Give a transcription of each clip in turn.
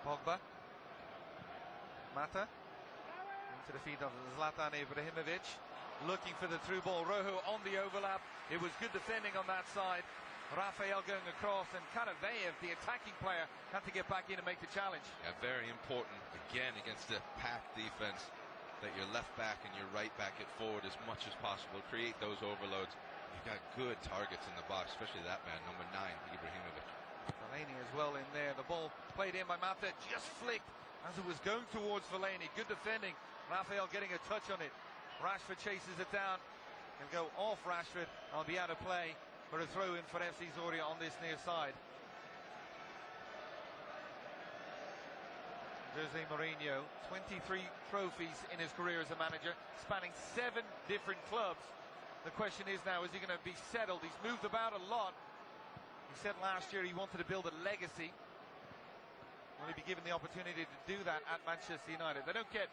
Pogba. Mata. Into the feet of Zlatan Ibrahimovic. Looking for the through ball. Rojo on the overlap. It was good defending on that side. Rafael going across, and Karaveyev, the attacking player, had to get back in and make the challenge. Yeah, very important, again, against the packed defense, that your left back and your right back get forward as much as possible. Create those overloads. You've got good targets in the box, especially that man, number 9, Ibrahimovic. Fellaini as well in there. The ball played in by Mata, just flicked as it was going towards Fellaini. Good defending. Rafael getting a touch on it. Rashford chases it down. He'll go off Rashford. I'll be out of play for a throw in for FC Zoyra on this near side. Jose Mourinho, 23 trophies in his career as a manager, spanning 7 different clubs. The question is now, is he going to be settled? He's moved about a lot. He said last year he wanted to build a legacy. Will he be given the opportunity to do that at Manchester United? They don't get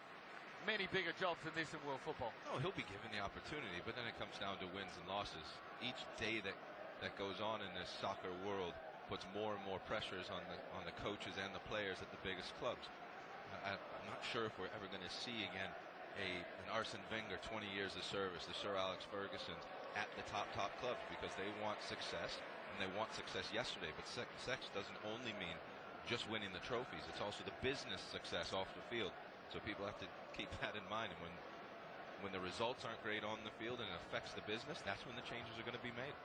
many bigger jobs than this in world football. Oh, he'll be given the opportunity, but then it comes down to wins and losses. Each day that goes on in this soccer world puts more and more pressures on the coaches and the players at the biggest clubs. I'm not sure if we're ever going to see again an Arsene Wenger, 20 years of service, the Sir Alex Fergusons at the top clubs, because they want success, and they want success yesterday. But success doesn't only mean just winning the trophies, it's also the business success off the field. So people have to keep that in mind, and when the results aren't great on the field and it affects the business, that's when the changes are going to be made.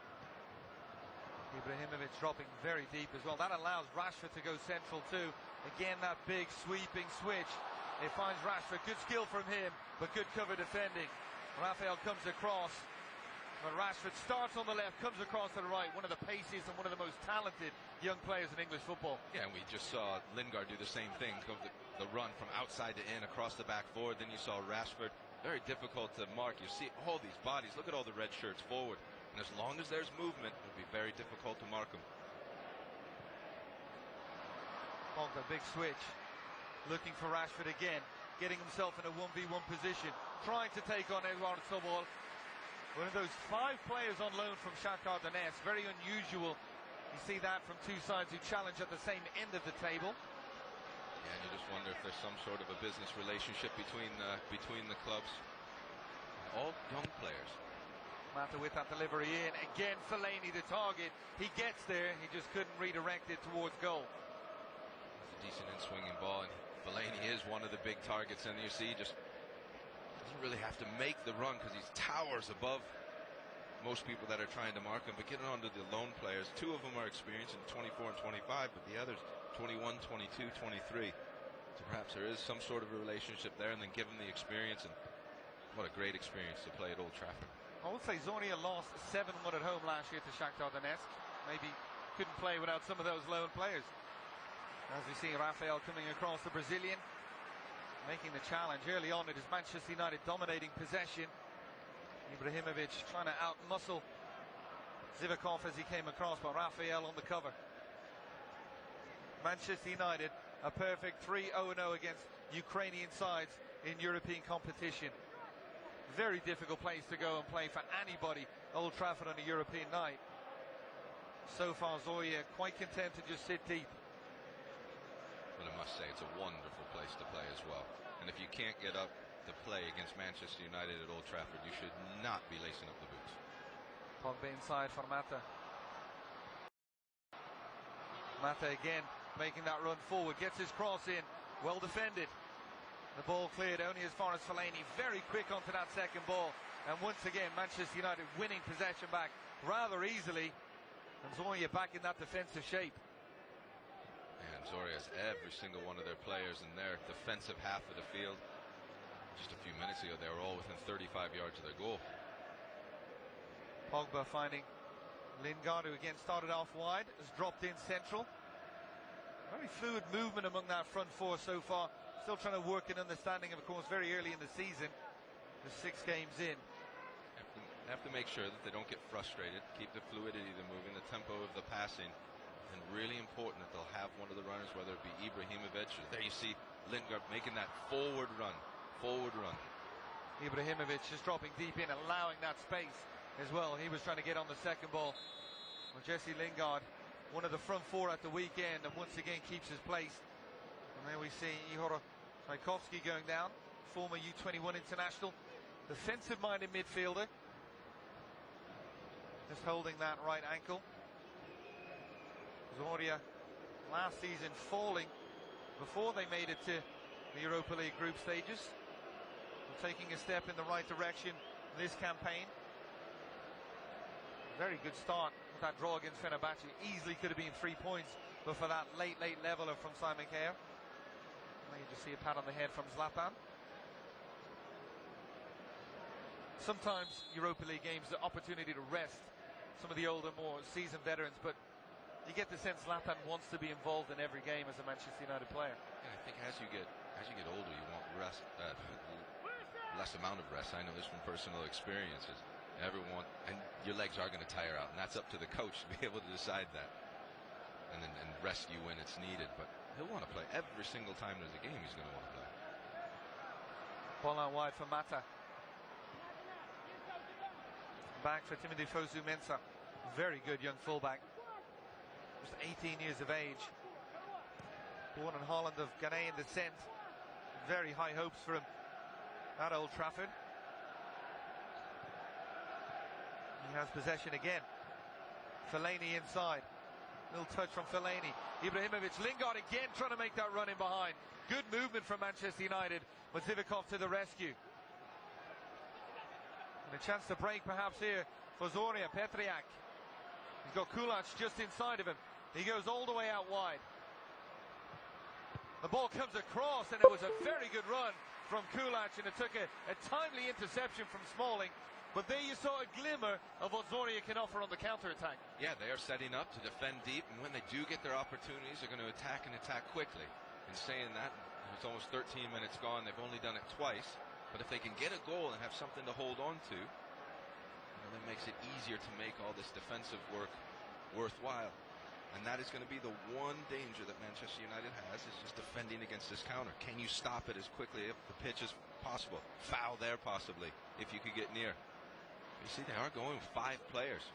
Ibrahimovic dropping very deep as well. That allows Rashford to go central too. Again, that big sweeping switch. It finds Rashford. Good skill from him, but good cover defending. Rafael comes across, but Rashford starts on the left, comes across to the right. One of the paciest and one of the most talented young players in English football. Yeah, and we just saw Lingard do the same thing. Go the run from outside to in, across the back forward. Then you saw Rashford. Very difficult to mark. You see all these bodies. Look at all the red shirts forward. And as long as there's movement, it'll be very difficult to mark them. Pogba, big switch. Looking for Rashford again. Getting himself in a 1v1 position. Trying to take on Eduard Sobol. One of those 5 players on loan from Shakhtar Donetsk. Very unusual. You see that from 2 sides who challenge at the same end of the table. Yeah, and you just wonder if there's some sort of a business relationship between the clubs. All young players. Mata with that delivery in. Again, Fellaini the target. He gets there. He just couldn't redirect it towards goal. It's a decent in-swinging ball, and Fellaini is one of the big targets, and you see just doesn't really have to make the run because he towers above most people that are trying to mark him. But getting on to the lone players, 2 of them are experienced in 24 and 25, but the others 21, 22, 23. So perhaps there is some sort of a relationship there, and then give them the experience. And what a great experience to play at Old Trafford. I would say Zoyra lost 7-1 at home last year to Shakhtar Donetsk. Maybe couldn't play without some of those lone players. As we see Rafael coming across, the Brazilian making the challenge. Early on it is Manchester United dominating possession. Ibrahimovic trying to outmuscle Zivakov as he came across, but Rafael on the cover. Manchester United, a perfect 3-0-0 against Ukrainian sides in European competition. Very difficult place to go and play for anybody, Old Trafford on a European night. So far Zoyra quite content to just sit deep. But I must say it's a wonderful place to play as well. And if you can't get up to play against Manchester United at Old Trafford, you should not be lacing up the boots. Pogba inside for Mata. Mata again making that run forward, gets his cross in, well defended. The ball cleared only as far as Fellaini, very quick onto that second ball, and once again Manchester United winning possession back rather easily, and Zoyra back in that defensive shape. And Zoyra has every single one of their players in their defensive half of the field. Just a few minutes ago they were all within 35 yards of their goal. Pogba finding Lingard, who again started off wide, has dropped in central. Very fluid movement among that front 4 so far. Still trying to work an understanding, of course, very early in the season. The 6 games in. Have to make sure that they don't get frustrated. Keep the fluidity of the moving, the tempo of the passing. And really important that they'll have one of the runners, whether it be Ibrahimovic, or there you see Lingard making that forward run. Ibrahimovic just dropping deep in, allowing that space as well. He was trying to get on the second ball. Well, Jesse Lingard, one of the front 4 at the weekend, and once again keeps his place. And there we see Ihor Tchaikovsky going down, former U21 international, defensive-minded midfielder. Just holding that right ankle. Zoyra last season falling before they made it to the Europa League group stages. Taking a step in the right direction this campaign. Very good start with that draw against Fenerbahce. Easily could have been 3 points, but for that late leveler from Simon Kjaer. You just see a pat on the head from Zlatan. Sometimes Europa League games, the opportunity to rest some of the older, more seasoned veterans, but you get the sense Zlatan wants to be involved in every game as a Manchester United player. Yeah, I think as you get older, you want rest, less amount of rest. I know this from personal experiences. Everyone, and your legs are going to tire out, and that's up to the coach to be able to decide that, and rest you when it's needed. But he'll want to play every single time there's a game. He's going to want to play. Ball out wide for Mata. Back for Timothy Fosu-Mensah. Very good young fullback. Just 18 years of age. Born in Holland of Ghanaian descent. Very high hopes for him at Old Trafford. He has possession again. Fellaini inside. Little touch from Fellaini. Ibrahimovic, Lingard again trying to make that run in behind. Good movement from Manchester United, but Zivkov to the rescue. And a chance to break perhaps here for Zoyra. Petriak. He's got Kulac just inside of him. He goes all the way out wide. The ball comes across, and it was a very good run from Kulac, and it took a timely interception from Smalling. But there you saw a glimmer of what Zoyra can offer on the counter-attack. Yeah, they are setting up to defend deep, and when they do get their opportunities, they're going to attack and attack quickly. In saying that, it's almost 13 minutes gone. They've only done it twice. But if they can get a goal and have something to hold on to, that makes it easier to make all this defensive work worthwhile. And that is going to be the one danger that Manchester United has, is just defending against this counter. Can you stop it as quickly if the pitch is possible? Foul there possibly, if you could get near. You see, they are going with 5 players.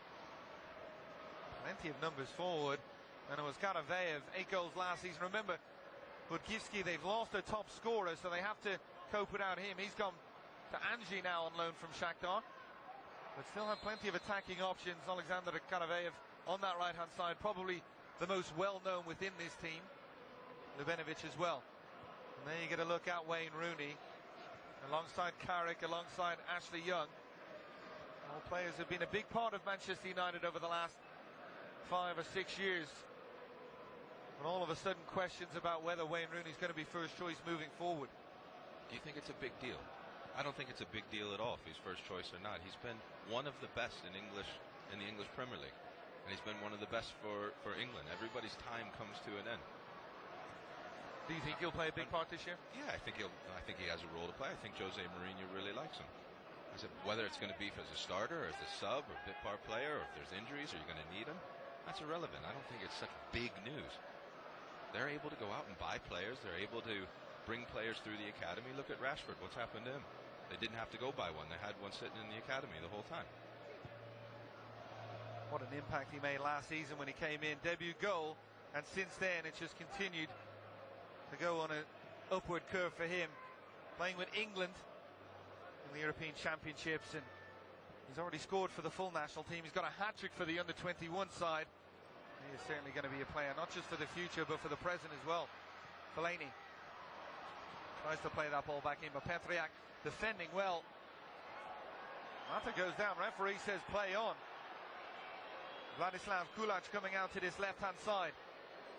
Plenty of numbers forward. And it was Karavayev, 8 goals last season. Remember, Budkivsky, they've lost their top scorer, so they have to cope without him. He's gone to Angie now on loan from Shakhtar. But still have plenty of attacking options. Alexander Karavayev on that right-hand side, probably the most well-known within this team. Lubenovic as well. And there you get a look at Wayne Rooney, alongside Carrick, alongside Ashley Young. All players have been a big part of Manchester United over the last 5 or 6 years. And all of a sudden questions about whether Wayne Rooney's going to be first choice moving forward. Do you think it's a big deal? I don't think it's a big deal at all if he's first choice or not. He's been one of the best in the English Premier League, and he's been one of the best for England. Everybody's time comes to an end. Do you think he'll play a big part this year? Yeah, I think he has a role to play. I think Jose Mourinho really likes him. Whether it's going to be as a starter or as a sub or bit part player, or if there's injuries, are you going to need him? That's irrelevant. I don't think it's such big news. They're able to go out and buy players. They're able to bring players through the academy. Look at Rashford. What's happened to him? They didn't have to go buy one. They had one sitting in the academy the whole time. What an impact he made last season when he came in. Debut goal, and since then it's just continued to go on an upward curve for him. Playing with England in the European Championships, and he's already scored for the full national team. He's got a hat-trick for the under-21 side. He is certainly going to be a player, not just for the future, but for the present as well. Fellaini tries to play that ball back in, but Petriak defending well. Mata goes down. Referee says play on. Vladislav Kulac coming out to this left-hand side.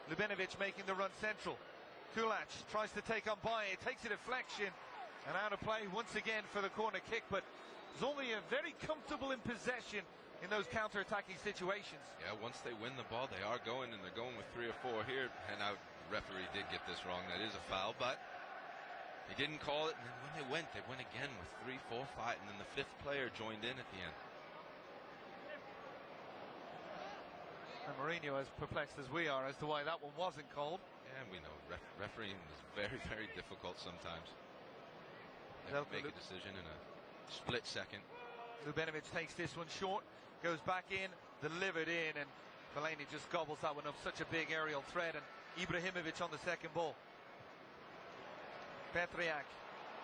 Lubenovic making the run central. Kulac tries to take on Baye. Takes a deflection and out of play once again for the corner kick, but Zoyra very comfortable in possession in those counter-attacking situations. Yeah, once they win the ball, they are going, and they're going with 3 or 4 here. And now referee did get this wrong. That is a foul, but he didn't call it. And then when they went again with 3, 4, 5, and then the 5th player joined in at the end. And Mourinho as perplexed as we are as to why that one wasn't called. Yeah, we know refereeing is very, very difficult sometimes. They have to make a decision in a split second. Lubenovic takes this one short, goes back in, delivered in, and Fellaini just gobbles that one up. Such a big aerial threat, and Ibrahimovic on the second ball. Petriak,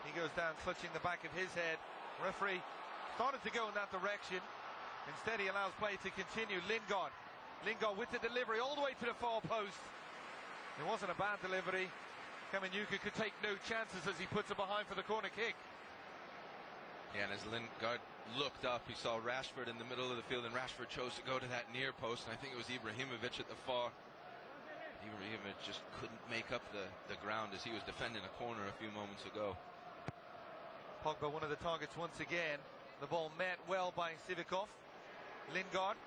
he goes down clutching the back of his head. Referee started to go in that direction. Instead he allows play to continue. Lingard with the delivery all the way to the far post. It wasn't a bad delivery. Kamenyuka could take no chances as he puts it behind for the corner kick. Yeah, and as Lingard looked up, he saw Rashford in the middle of the field, and Rashford chose to go to that near post, and I think it was Ibrahimovic at the far. Ibrahimovic just couldn't make up the ground as he was defending a corner a few moments ago. Pogba, one of the targets once again. The ball met well by Sivikov. Lingard.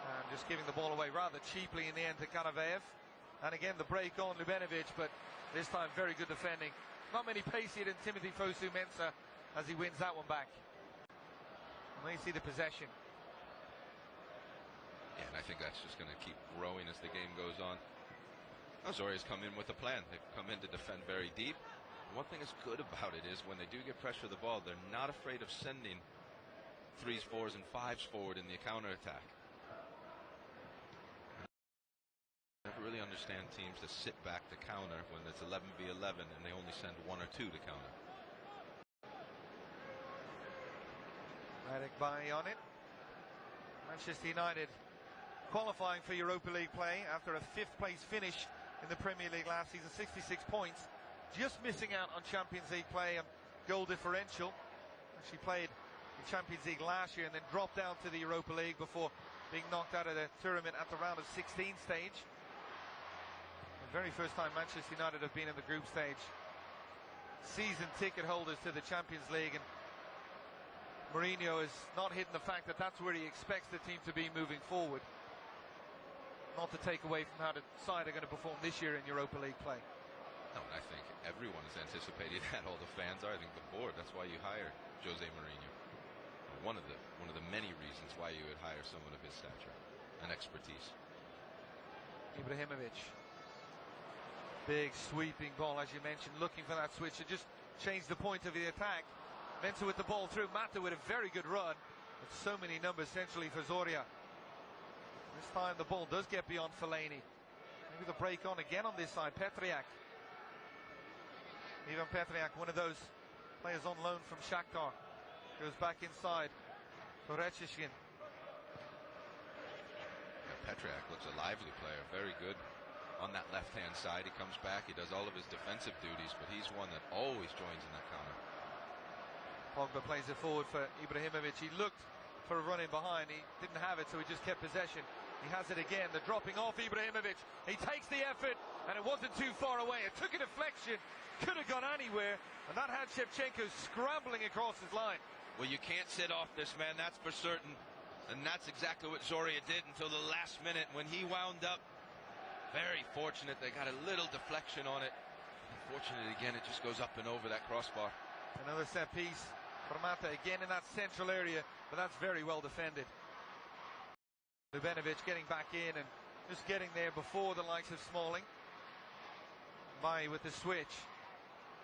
And just giving the ball away rather cheaply in the end to Kanaveev. And again the break on Ljubenovic, but this time very good defending. Not many pacier than Timothy Fosu-Mensah as he wins that one back. And they see the possession. Yeah, and I think that's just going to keep growing as the game goes on. Zorya's come in with a plan. They've come in to defend very deep. One thing that's good about it is when they do get pressure of the ball, they're not afraid of sending 3s, 4s, and 5s forward in the counter-attack. I never really understand teams that sit back to counter when it's 11v11 and they only send 1 or 2 to counter. Medic by on it. Manchester United qualifying for Europa League play after a 5th place finish in the Premier League last season, 66 points. Just missing out on Champions League play and goal differential. Actually played in Champions League last year and then dropped down to the Europa League before being knocked out of the tournament at the round of 16 stage. The very first time Manchester United have been in the group stage. Season ticket holders to the Champions League, and Mourinho has not hidden the fact that that's where he expects the team to be moving forward. Not to take away from how the side are going to perform this year in Europa League play. No, and I think everyone is anticipating that. All the fans are. I think the board. That's why you hire Jose Mourinho. One of the many reasons why you would hire someone of his stature and expertise. Ibrahimovic. Big sweeping ball, as you mentioned, looking for that switch to just change the point of the attack. Mensah with the ball through. Mata with a very good run. With so many numbers centrally for Zorya. This time the ball does get beyond Fellaini. Maybe the break on again on this side. Petriak. Ivan Petriak, one of those players on loan from Shakhtar, goes back inside. Torechishkin. Petriak looks a lively player, very good on that left-hand side. He comes back, he does all of his defensive duties, but he's one that always joins in that counter. Pogba plays it forward for Ibrahimovic. He looked for a run in behind. He didn't have it, so he just kept possession. He has it again. The dropping off Ibrahimovic. He takes the effort, and it wasn't too far away. It took a deflection. Could have gone anywhere, and that had Shevchenko scrambling across his line. Well, you can't sit off this man, that's for certain. And that's exactly what Zorya did until the last minute when he wound up. Very fortunate. They got a little deflection on it. Unfortunate again, it just goes up and over that crossbar. Another set piece for Mata, again in that central area, but that's very well defended. Ljubenovic getting back in and just getting there before the likes of Smalling. Mai with the switch.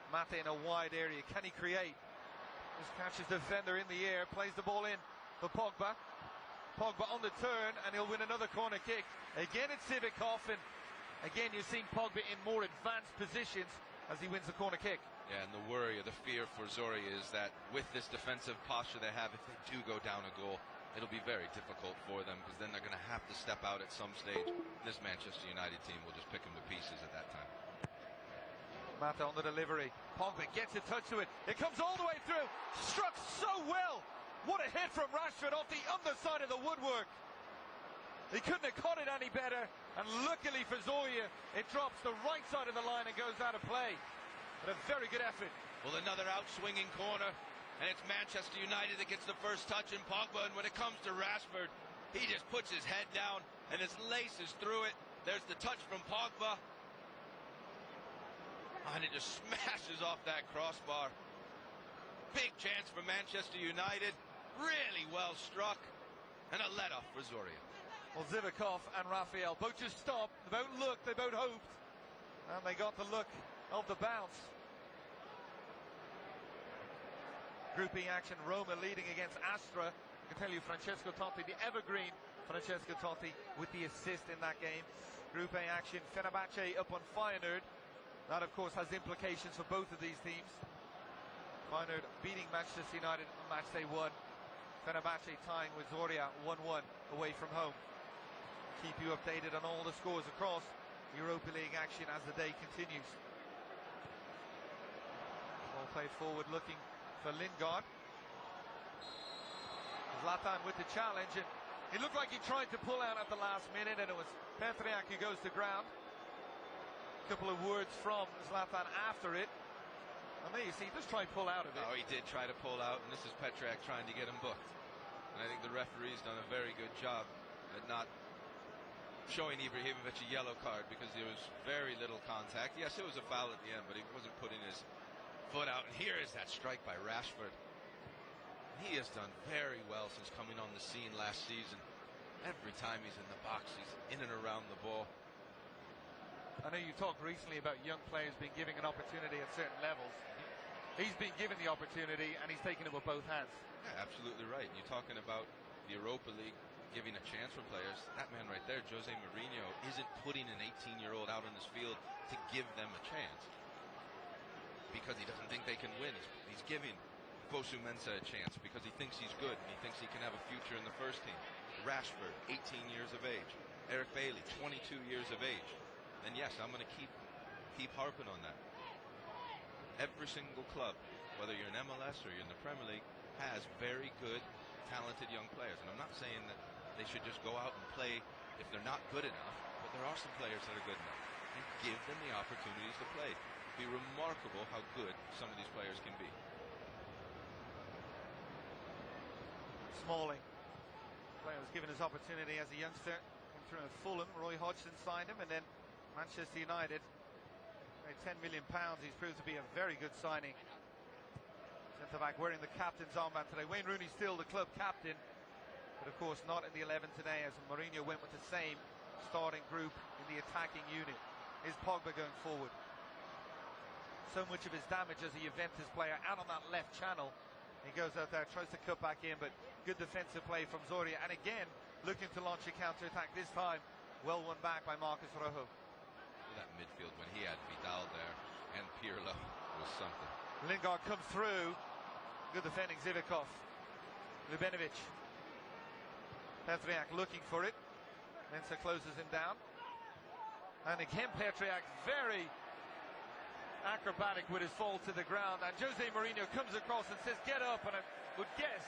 Mata in a wide area. Can he create? Just catches the defender in the air, plays the ball in for Pogba. Pogba on the turn, and he'll win another corner kick. Again it's Sivikov, and again you're seeing Pogba in more advanced positions as he wins the corner kick. Yeah, and the worry or the fear for Zorya is that with this defensive posture they have, if they do go down a goal, it'll be very difficult for them, because then they're going to have to step out at some stage. This Manchester United team will just pick them to pieces at that time. Mata on the delivery. Pogba gets a touch to it. It comes all the way through. Struck so well. What a hit from Rashford off the underside of the woodwork. He couldn't have caught it any better. And luckily for Zorya, it drops the right side of the line and goes out of play. But a very good effort. Well, another out-swinging corner. And it's Manchester United that gets the first touch in Pogba. And when it comes to Rashford, he just puts his head down and his laces through it. There's the touch from Pogba. And it just smashes off that crossbar. Big chance for Manchester United. Really well struck. And a let-off for Zorya. Well, Sivikov and Raphael both just stopped. They both looked, they both hoped. And they got the look of the bounce. Group E action, Roma leading against Astra. I can tell you Francesco Totti, the evergreen Francesco Totti, with the assist in that game. Group A action, Fenerbahce up on Feyenoord. That, of course, has implications for both of these teams. Feyenoord beating Manchester United on match day 1. Fenerbahce tying with Zoyra 1-1 away from home. Keep you updated on all the scores across Europa League action as the day continues. Ball played forward, looking for Lingard. Zlatan with the challenge, and it looked like he tried to pull out at the last minute, and it was Petriak who goes to ground. A couple of words from Zlatan after it. And there you see, he just tried to pull out of it. Oh, he did try to pull out, and this is Petriak trying to get him booked. And I think the referee's done a very good job at not showing Ibrahimovic a yellow card, because there was very little contact. Yes, it was a foul at the end, but he wasn't putting his foot out. And here is that strike by Rashford. He has done very well since coming on the scene last season. Every time he's in the box, he's in and around the ball. I know you talked recently about young players being given an opportunity at certain levels. He's been given the opportunity, and he's taken it with both hands. Yeah, absolutely right. You're talking about the Europa League giving a chance for players. That man right there, Jose Mourinho, isn't putting an 18-year-old out on this field to give them a chance because he doesn't think they can win. He's giving Fosu Mensah a chance because he thinks he's good and he thinks he can have a future in the first team. Rashford, 18 years of age. Eric Bailly, 22 years of age. And yes, I'm going to keep harping on that. Every single club, whether you're in MLS or you're in the Premier League, has very good, talented young players. And I'm not saying that they should just go out and play if they're not good enough, but there are some players that are good enough. And give them the opportunities to play. It'd be remarkable how good some of these players can be. Smalling, player was given his opportunity as a youngster, came through at Fulham. Roy Hodgson signed him, and then Manchester United paid £10 million. He's proved to be a very good signing. Centre back wearing the captain's armband today. Wayne Rooney still the club captain, but of course not in the 11 today, as Mourinho went with the same starting group in the attacking unit. Is Pogba going forward? So much of his damage as a Juventus player out on that left channel. He goes out there, tries to cut back in, but good defensive play from Zoyra, and again looking to launch a counter-attack, this time well won back by Marcus Rojo. That midfield when he had Vidal there and Pirlo was something. Lingard comes through, good defending Zivkov. Ljubenovic, Petriak looking for it, Mensah closes him down, and again Petriak very acrobatic with his fall to the ground, and Jose Mourinho comes across and says get up, and I would guess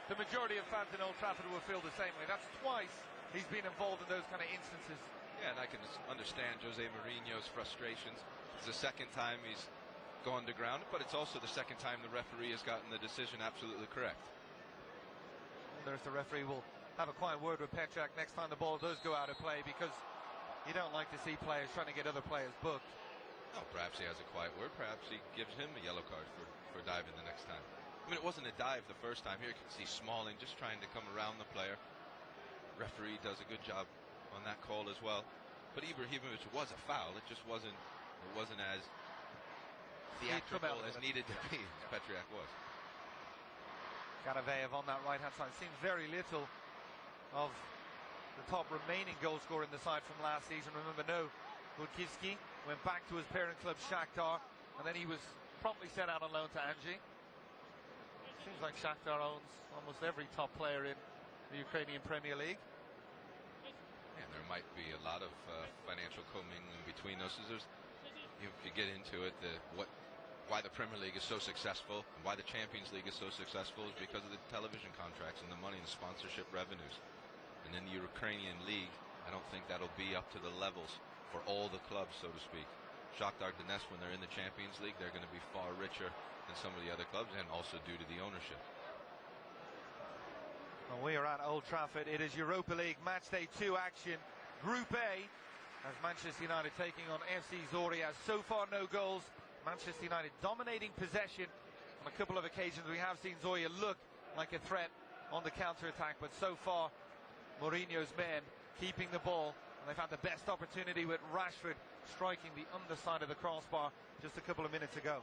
the majority of fans in Old Trafford will feel the same way. That's twice he's been involved in those kind of instances. Yeah, and I can understand Jose Mourinho's frustrations. It's the second time he's gone to ground, but it's also the second time the referee has gotten the decision absolutely correct. I wonder if the referee will have a quiet word with Petriak next time the ball does go out of play, because you don't like to see players trying to get other players booked. Oh, perhaps he has a quiet word. Perhaps he gives him a yellow card for diving the next time. I mean, it wasn't a dive the first time. Here you can see Smalling just trying to come around the player. Referee does a good job on that call as well. But Ibrahimovic was a foul. It just wasn't as theatrical as needed to be, as Petriak was. Garaveyev on that right-hand side. Seen very little of the top remaining goal scorer in the side from last season. Remember, no Budkivski went back to his parent club Shakhtar, and then he was promptly sent out on loan to Anzhi. Seems like Shakhtar owns almost every top player in the Ukrainian Premier League. And there might be a lot of financial commingling between those. If you get into it, why the Premier League is so successful and why the Champions League is so successful is because of the television contracts and the money and the sponsorship revenues. And then the Ukrainian League, I don't think that'll be up to the levels for all the clubs, so to speak. Shakhtar Donetsk, when they're in the Champions League, they're going to be far richer than some of the other clubs, and also due to the ownership. Well, we are at Old Trafford. It is Europa League match day 2 action. Group A, as Manchester United taking on FC Zoria. So far, no goals. Manchester United dominating possession. On a couple of occasions, we have seen Zoria look like a threat on the counter-attack, but so far, Mourinho's men keeping the ball. And they've had the best opportunity with Rashford striking the underside of the crossbar just a couple of minutes ago.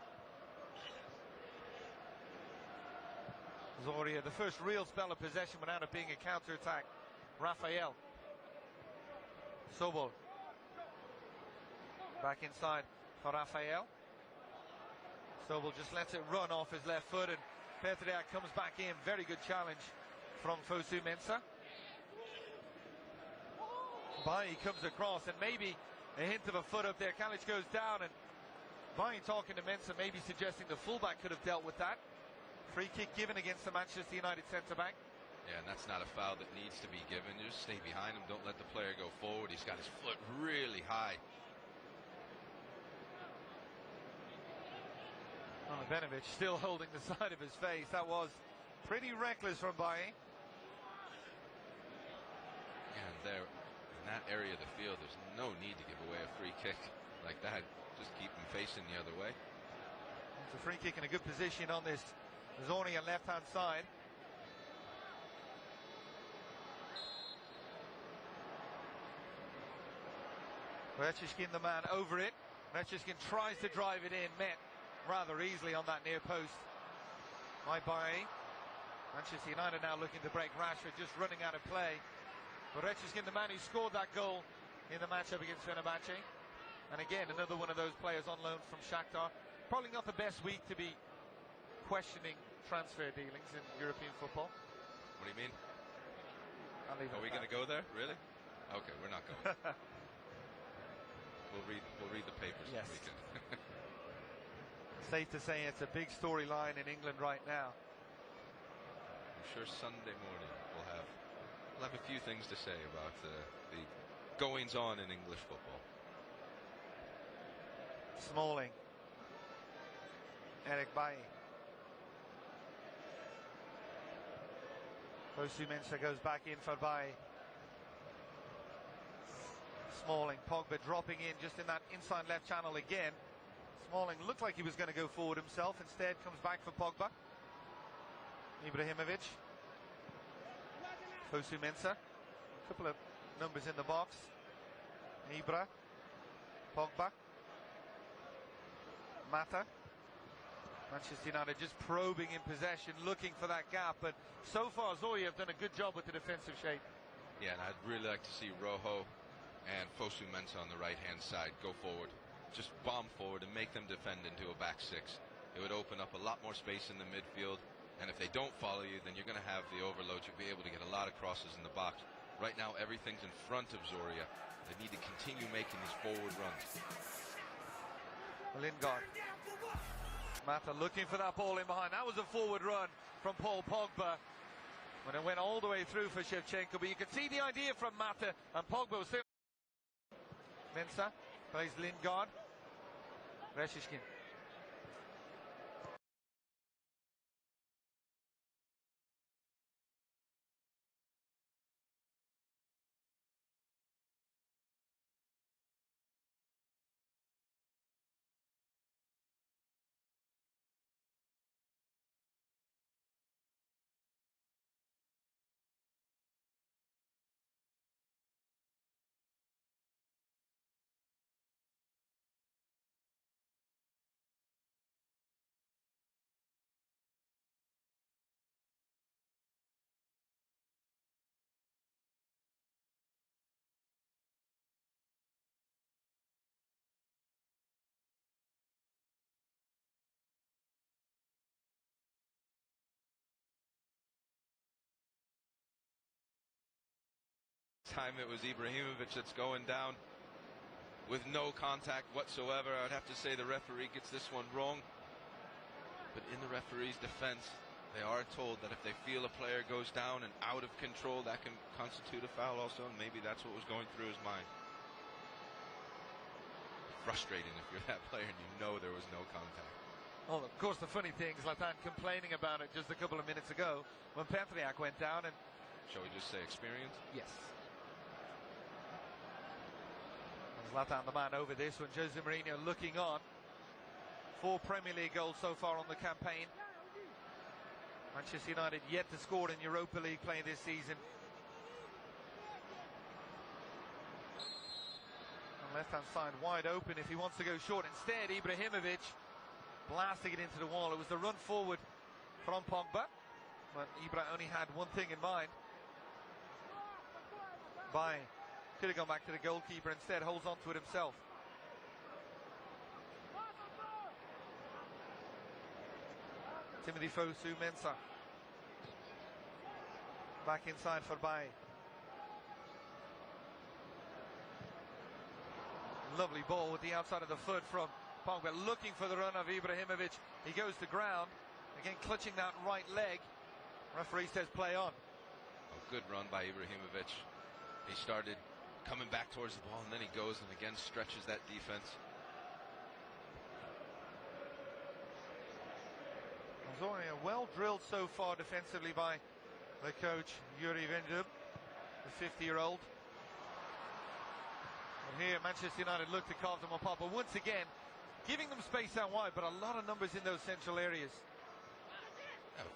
Zoria, the first real spell of possession without it being a counter-attack. Rafael. Sobol. Back inside for Rafael. Sobel just lets it run off his left foot, and Petriak comes back in. Very good challenge from Fosu-Mensah. Bailly comes across, and maybe a hint of a foot up there. Kalic goes down, and Bailly talking to Mensah, maybe suggesting the fullback could have dealt with that. Free kick given against the Manchester United centre-back. Yeah, and that's not a foul that needs to be given. You just stay behind him. Don't let the player go forward. He's got his foot really high. Benovich still holding the side of his face. That was pretty reckless from Bailly. And there, in that area of the field, there's no need to give away a free kick like that. Just keep him facing the other way. It's a free kick in a good position on this Zoria left-hand side. Rechishkin, the man over it. Rechishkin tries to drive it in, met rather easily on that near post by Bailly. Manchester United now looking to break Rashford, just running out of play. But Rechishkin, the man who scored that goal in the matchup against Fenerbahce. And again, another one of those players on loan from Shakhtar. Probably not the best week to be questioning transfer dealings in European football. What do you mean? I'll leave it. Are we going to go there? Really? Okay, we're not going. We'll read the papers yes. this weekend. Safe to say it's a big storyline in England right now. I'm sure Sunday morning we'll have a few things to say about the goings on in English football. Smalling. Eric Bailly. Fosu-Mensah goes back in for Bailly. Smalling, Pogba dropping in just in that inside left channel again. Smalling looked like he was going to go forward himself, instead comes back for Pogba. Ibrahimovic. Fosu-Mensah. A couple of numbers in the box. Ibra. Pogba. Mata. Manchester United just probing in possession, looking for that gap, but so far Zoya have done a good job with the defensive shape. Yeah, and I'd really like to see Rojo and Fosu-Mensah on the right-hand side go forward. Just bomb forward and make them defend into a back six. It would open up a lot more space in the midfield, and if they don't follow you, then you're going to have the overload. You'll be able to get a lot of crosses in the box. Right now, everything's in front of Zoria. They need to continue making these forward runs. Lingard. Mata looking for that ball in behind. That was a forward run from Paul Pogba when it went all the way through for Shevchenko, but you can see the idea from Mata, and Pogba was still. Mensah plays Lingard. Rechishkin. Time it was Ibrahimovic that's going down with no contact whatsoever. I'd have to say the referee gets this one wrong, but in the referee's defense, they are told that if they feel a player goes down and out of control, that can constitute a foul also, and maybe that's what was going through his mind. Frustrating if you're that player and you know there was no contact. Well, of course, the funny thing, Zlatan complaining about it just a couple of minutes ago when Petriak went down. And shall we just say experience? Yes. Zlatan, the man over this one. Jose Mourinho looking on. 4 Premier League goals so far on the campaign. Manchester United yet to score in Europa League play this season. On left-hand side, wide open if he wants to go short. Instead, Ibrahimovic blasting it into the wall. It was the run forward from Pogba, but Ibra only had one thing in mind. Bailly could have gone back to the goalkeeper, instead holds on to it himself. Timothy Fosu-Mensah. Back inside for Bay. Lovely ball with the outside of the foot from Pogba, looking for the run of Ibrahimovic. He goes to ground, again clutching that right leg. Referee says play on. A good run by Ibrahimovic. He started coming back towards the ball, and then he goes and again stretches that defense. Zoyra well drilled so far defensively by the coach Yuri Vendub, the 50-year-old. And here Manchester United look to carve them apart, but once again giving them space out wide, but a lot of numbers in those central areas.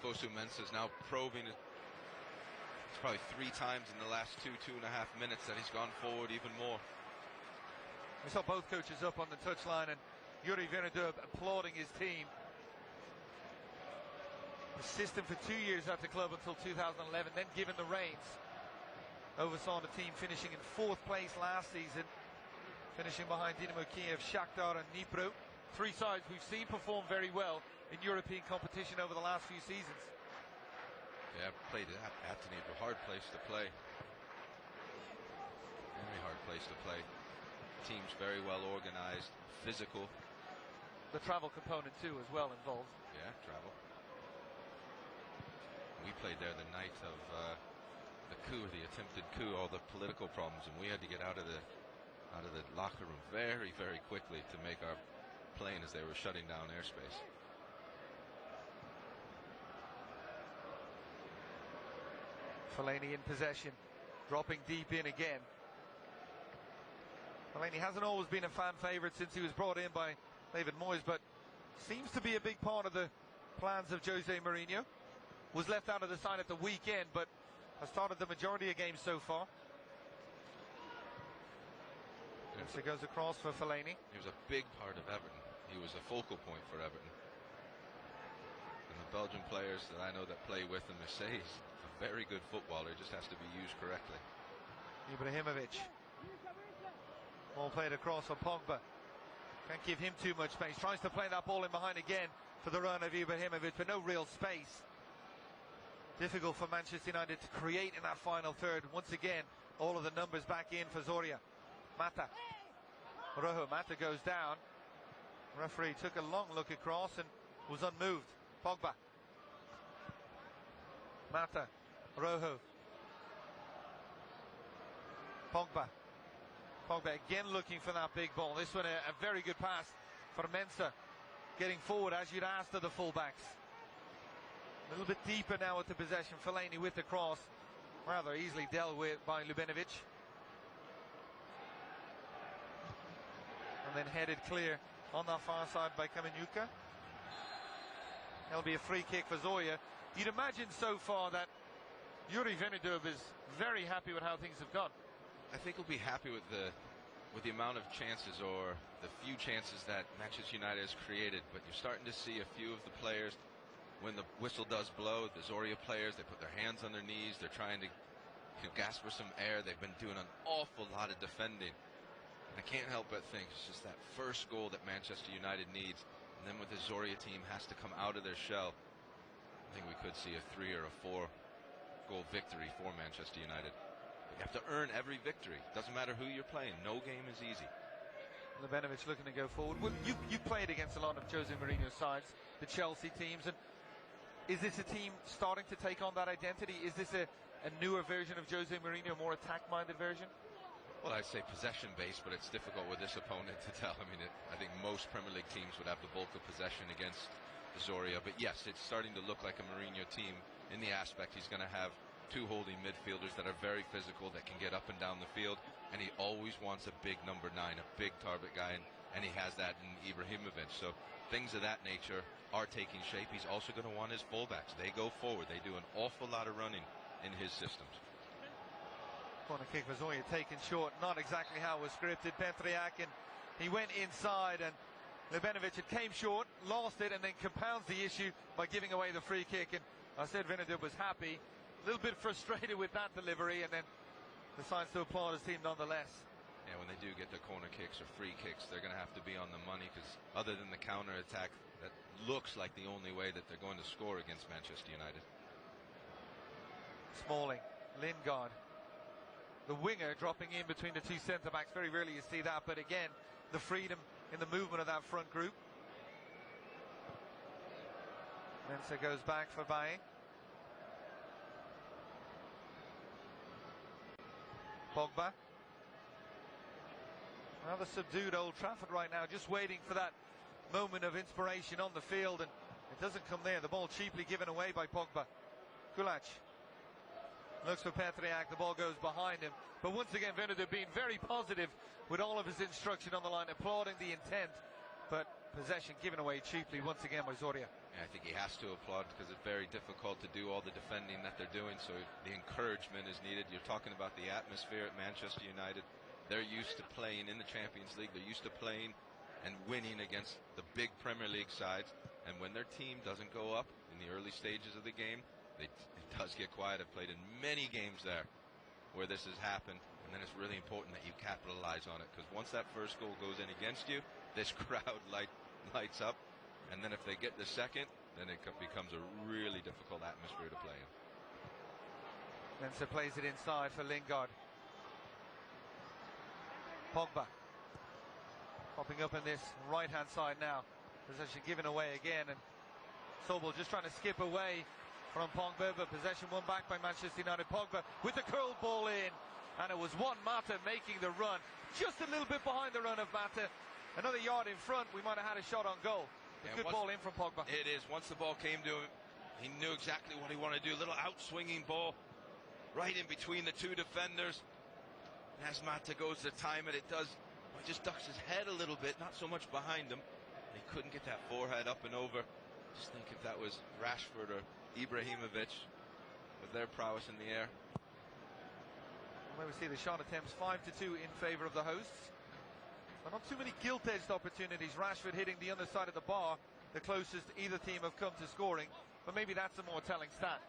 Fosu-Mensah is now probing it. It's probably 3 times in the last 2.5 minutes that he's gone forward even more. We saw both coaches up on the touchline, and Yuri Vendub applauding his team. Assistant for 2 years at the club until 2011, then given the reins. Oversaw the team finishing in 4th place last season, finishing behind Dynamo Kiev, Shakhtar and Dnipro. 3 sides we've seen perform very well in European competition over the last few seasons. Yeah, played at Dnipro. Hard place to play. Very hard place to play. Team's very well organized, physical. The travel component too as well involved. Yeah, travel. We played there the night of the coup, the attempted coup, all the political problems, and we had to get out of the locker room very, very quickly to make our plane as they were shutting down airspace. Fellaini in possession, dropping deep in again. Fellaini hasn't always been a fan favourite since he was brought in by David Moyes, but seems to be a big part of the plans of Jose Mourinho. Was left out of the side at the weekend, but has started the majority of games so far. So goes across for Fellaini. He was a big part of Everton. He was a focal point for Everton. And the Belgian players that I know that play with him say he's a very good footballer, just has to be used correctly. Ibrahimovic. Ball played across on Pogba. Can't give him too much space. Tries to play that ball in behind again for the run of Ibrahimovic, but no real space. Difficult for Manchester United to create in that final third. Once again, all of the numbers back in for Zoyra. Mata. Rojo. Mata goes down. Referee took a long look across and was unmoved. Pogba. Mata. Rojo. Pogba. Pogba again looking for that big ball. This one a very good pass for Mensah. Getting forward as you'd asked of the fullbacks. A little bit deeper now with the possession. Fellaini with the cross. Rather easily dealt with by Ljubenovic. And then headed clear on that far side by Kamenjuka. There'll be a free kick for Zoyra. You'd imagine so far that Yuri Vendub is very happy with how things have gone. I think he'll be happy with the amount of chances, or the few chances that Manchester United has created. But you're starting to see a few of the players, when the whistle does blow, the Zoyra players, they put their hands on their knees. They're trying to gasp for some air. They've been doing an awful lot of defending. And I can't help but think it's just that first goal that Manchester United needs. And then with the Zoyra team has to come out of their shell. I think we could see a 3 or a 4 goal victory for Manchester United. You have to earn every victory. Doesn't matter who you're playing. No game is easy. Ljubenovic looking to go forward. Well, you played against a lot of Jose Mourinho's sides, the Chelsea teams, and is this a team starting to take on that identity? Is this a newer version of Jose Mourinho, a more attack-minded version? Well, I'd say possession-based, but it's difficult with this opponent to tell. I mean, I think most Premier League teams would have the bulk of possession against Zoyra, but yes, it's starting to look like a Mourinho team in the aspect he's going to have 2 holding midfielders that are very physical, that can get up and down the field, and he always wants a big number 9, a big target guy, and he has that in Ibrahimovic. So things of that nature are taking shape. He's also going to want his fullbacks. They go forward. They do an awful lot of running in his systems. Corner kick for Zoyra taken short. Not exactly how it was scripted. Petriak, and he went inside, and Ljubenovic, it came short, lost it, and then compounds the issue by giving away the free kick. And I said Vendub was happy. A little bit frustrated with that delivery, and then decides to applaud his team nonetheless. Yeah, when they do get the corner kicks or free kicks, they're going to have to be on the money, because other than the counter attack that looks like the only way that they're going to score against Manchester United. Smalling, Lingard, the winger dropping in between the two centre-backs. Very rarely you see that, but again, the freedom in the movement of that front group. Mensah goes back for Baye. Pogba. Another subdued Old Trafford right now, just waiting for that moment of inspiration on the field, and it doesn't come there. The ball cheaply given away by Pogba. Kulach looks for Petriak, the ball goes behind him. But once again, Werner being very positive with all of his instruction on the line, applauding the intent, but possession given away cheaply once again by Zoyra. Yeah, I think he has to applaud because it's very difficult to do all the defending that they're doing, so the encouragement is needed. You're talking about the atmosphere at Manchester United. They're used to playing in the Champions League. They're used to playing and winning against the big Premier League sides. And when their team doesn't go up in the early stages of the game, it does get quiet. I've played in many games there where this has happened, and then it's really important that you capitalize on it, because once that first goal goes in against you, this crowd lights up, and then if they get the second, then it becomes a really difficult atmosphere to play in. Mensah plays it inside for Lingard. Pogba popping up in this right-hand side now. Possession given away again, and Sobel just trying to skip away from Pogba, but possession won back by Manchester United. Pogba with the curled ball in, and it was Juan Mata making the run, just a little bit behind the run of Mata. Another yard in front, we might have had a shot on goal. A good ball in from Pogba. It is. Once the ball came to him, he knew exactly what he wanted to do. A little out-swinging ball right in between the two defenders. And as Mata goes to time it, he just ducks his head a little bit, not so much behind him. He couldn't get that forehead up and over. Just think if that was Rashford or Ibrahimovic with their prowess in the air. Well, we see the shot attempts 5-2 in favour of the hosts. But not too many gilt-edged opportunities. Rashford hitting the underside of the bar, the closest either team have come to scoring. But maybe that's a more telling stat.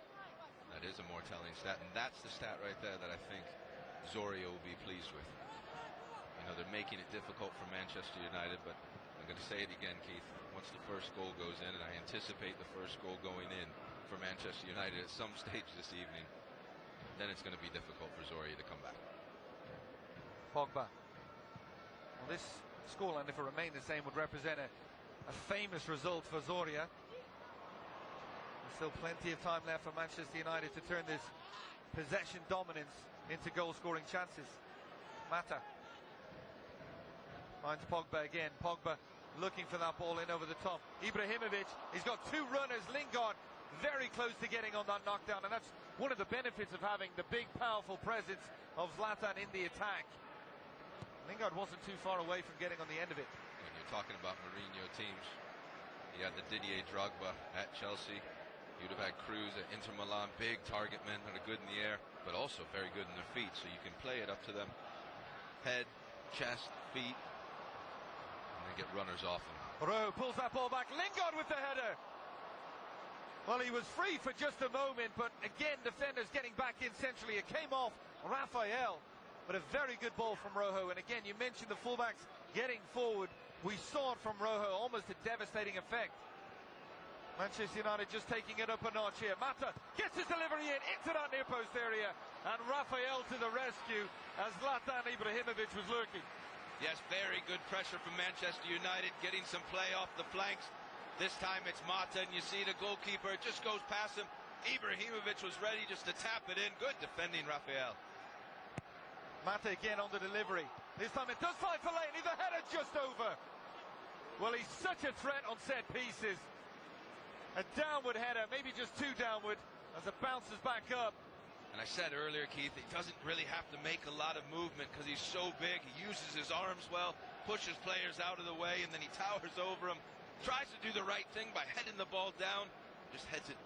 That is a more telling stat, and that's the stat right there that I think Zoyra will be pleased with. You know, they're making it difficult for Manchester United, but I'm going to say it again, Keith. Once the first goal goes in, and I anticipate the first goal going in for Manchester United at some stage this evening, then it's going to be difficult for Zoyra to come back. Pogba. Well, this scoreline, if it remained the same, would represent a famous result for Zoyra. There's still plenty of time left for Manchester United to turn this possession dominance into goal-scoring chances. Mata finds Pogba again. Pogba looking for that ball in over the top. Ibrahimovic, he's got two runners. Lingard very close to getting on that knockdown, and that's one of the benefits of having the big, powerful presence of Zlatan in the attack. Lingard wasn't too far away from getting on the end of it. When you're talking about Mourinho teams, you had the Didier Drogba at Chelsea. You'd have had Cruz at Inter Milan, big target men that are good in the air, but also very good in their feet, so you can play it up to them. Head, chest, feet, and then get runners off them. Rowe pulls that ball back. Lingard with the header. Well, he was free for just a moment, but again, defenders getting back in centrally. It came off Raphael. But a very good ball from Rojo. And again, you mentioned the fullbacks getting forward. We saw it from Rojo, almost a devastating effect. Manchester United just taking it up a notch here. Mata gets his delivery in into that near post area. And Raphael to the rescue as Zlatan Ibrahimovic was lurking. Yes, very good pressure from Manchester United, getting some play off the flanks. This time it's Mata, and you see the goalkeeper, it just goes past him. Ibrahimovic was ready just to tap it in. Good defending, Raphael. Mata again on the delivery. This time it does find Fellaini, the header just over. Well, he's such a threat on set pieces. A downward header, maybe just too downward, as it bounces back up. And I said earlier, Keith, he doesn't really have to make a lot of movement because he's so big. He uses his arms well, pushes players out of the way, and then he towers over them. Tries to do the right thing by heading the ball down. Just heads it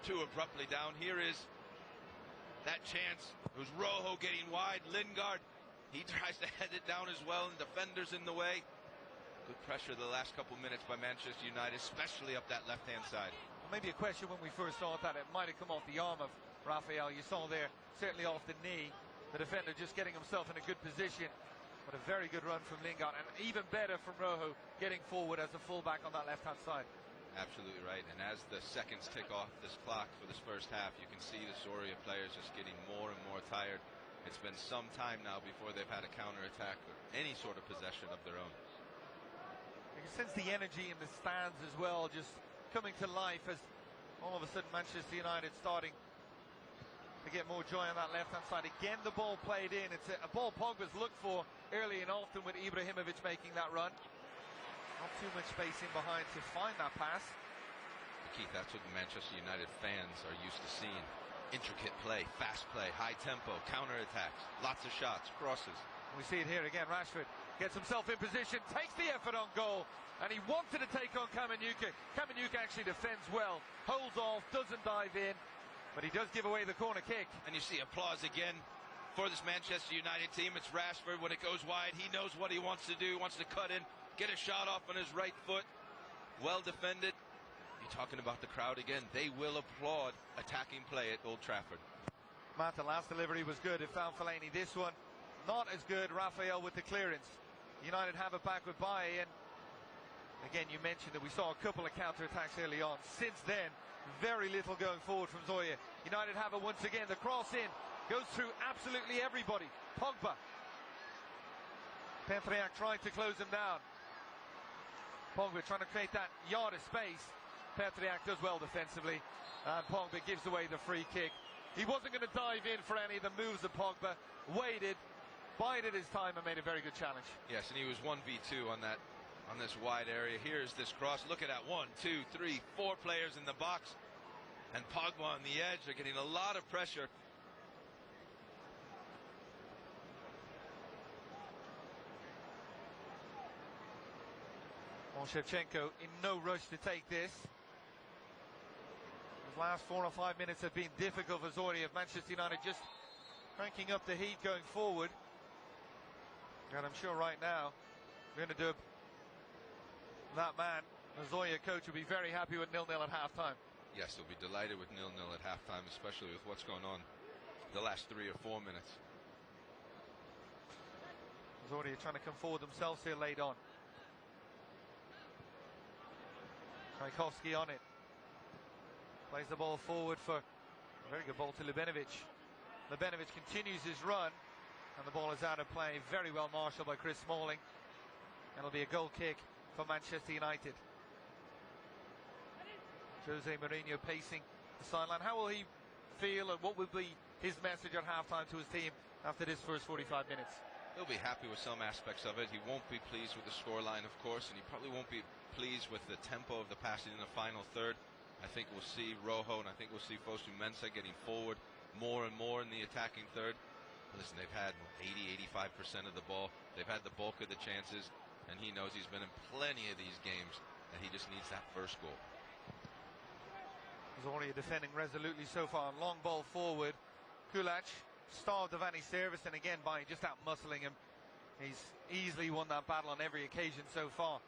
too abruptly down. Here is that chance. It was Rojo getting wide. Lingard, he tries to head it down as well, and defenders in the way. Good pressure the last couple minutes by Manchester United, especially up that left-hand side. Maybe a question when we first saw that it might have come off the arm of Raphael. You saw there, certainly off the knee. The defender just getting himself in a good position. But a very good run from Lingard, and even better from Rojo getting forward as a fullback on that left-hand side. Absolutely right. And as the seconds tick off this clock for this first half, you can see the Zoria players just getting more and more tired. It's been some time now before they've had a counterattack or any sort of possession of their own. You can sense the energy in the stands as well, just coming to life as all of a sudden Manchester United starting to get more joy on that left-hand side. Again, the ball played in. It's a ball Pogba's looked for early and often, with Ibrahimovic making that run. Not too much space in behind to find that pass. Keith, that's what Manchester United fans are used to seeing. Intricate play, fast play, high tempo, counterattacks, lots of shots, crosses. We see it here again. Rashford gets himself in position, takes the effort on goal, and he wanted to take on Kamenuka. Kamenuka actually defends well, holds off, doesn't dive in, but he does give away the corner kick. And you see applause again for this Manchester United team. It's Rashford. When it goes wide, he knows what he wants to do, wants to cut in, get a shot off on his right foot. Well defended. You're talking about the crowd again. They will applaud attacking play at Old Trafford. Matt, the last delivery was good. It found Fellaini. This one, not as good. Raphael with the clearance. United have it back with Baye. And again, you mentioned that we saw a couple of counter-attacks early on. Since then, very little going forward from Zoya. United have it once again. The cross in goes through absolutely everybody. Pogba. Petriak trying to close him down. Pogba trying to create that yard of space. Petriak does well defensively, and Pogba gives away the free kick. He wasn't going to dive in for any of the moves of Pogba. Waited, bided his time, and made a very good challenge. Yes, and he was 1v2 on this wide area. Here's this cross. Look at that. 1, 2, 3, 4 players in the box, and Pogba on the edge. They're getting a lot of pressure. Shevchenko in no rush to take this. The last 4 or 5 minutes have been difficult for Zoria of Manchester United, just cranking up the heat going forward. And I'm sure right now, Gunadub, that man, the Zoya coach, will be very happy with 0-0 at halftime. Yes, he'll be delighted with 0-0 at halftime, especially with what's going on the last 3 or 4 minutes. Zoria trying to come forward themselves here late on. Tchaikovsky on it. Plays the ball forward for a very good ball to Ljubenovic. Ljubenovic continues his run, and the ball is out of play. Very well marshaled by Chris Smalling. It'll be a goal kick for Manchester United. Jose Mourinho pacing the sideline. How will he feel, and what will be his message at halftime to his team after this first 45 minutes? He'll be happy with some aspects of it. He won't be pleased with the scoreline, of course, and he probably won't be pleased with the tempo of the passing in the final third. I think we'll see Rojo, and I think we'll see Fosu Mensah getting forward more and more in the attacking third. Listen, they've had 80-85% of the ball. They've had the bulk of the chances, and he knows he's been in plenty of these games, and he just needs that first goal. Zoria defending resolutely so far. Long ball forward. Kulach starved of any service, and again by just out-muscling him. He's easily won that battle on every occasion so far.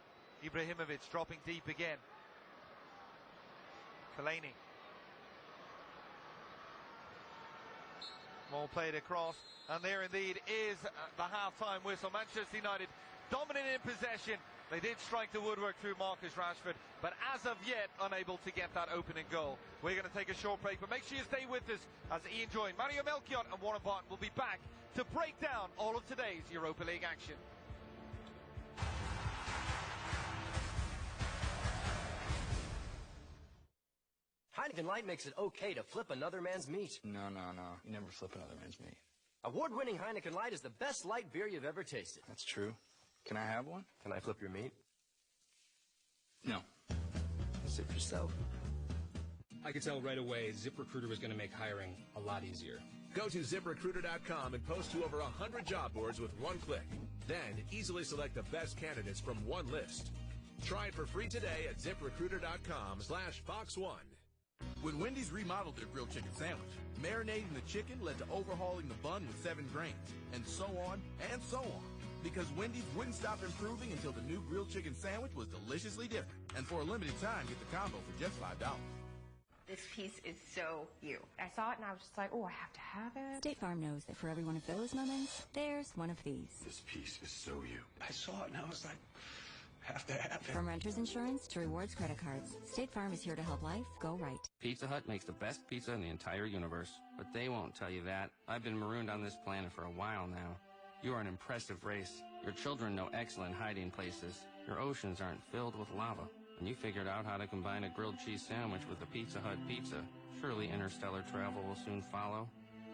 Ibrahimovic dropping deep again. Fellaini. Ball played across, and there indeed is the half-time whistle. Manchester United dominant in possession. They did strike the woodwork through Marcus Rashford, but as of yet unable to get that opening goal. We're going to take a short break, but make sure you stay with us as Ian Joy, Mario Melchiot and Warren Barton will be back to break down all of today's Europa League action. Heineken Light makes it okay to flip another man's meat. No. You never flip another man's meat. Award-winning Heineken Light is the best light beer you've ever tasted. That's true. Can I have one? Can I flip your meat? No. Sip yourself. I could tell right away ZipRecruiter was going to make hiring a lot easier. Go to ZipRecruiter.com and post to over 100 job boards with one click. Then easily select the best candidates from one list. Try it for free today at ZipRecruiter.com/Fox1. When Wendy's remodeled their grilled chicken sandwich, marinating the chicken led to overhauling the bun with 7 grains, and so on and so on. Because Wendy's wouldn't stop improving until the new grilled chicken sandwich was deliciously different. And for a limited time, get the combo for just $5. This piece is so you. I saw it and I was just like, oh, I have to have it. State Farm knows that for every one of those moments, there's one of these. This piece is so you. I saw it and I was like, have to happen. From renter's insurance to rewards credit cards, State Farm is here to help life go right. Pizza Hut makes the best pizza in the entire universe, but they won't tell you that. I've been marooned on this planet for a while now. You are an impressive race. Your children know excellent hiding places. Your oceans aren't filled with lava. And you figured out how to combine a grilled cheese sandwich with a Pizza Hut pizza. Surely interstellar travel will soon follow.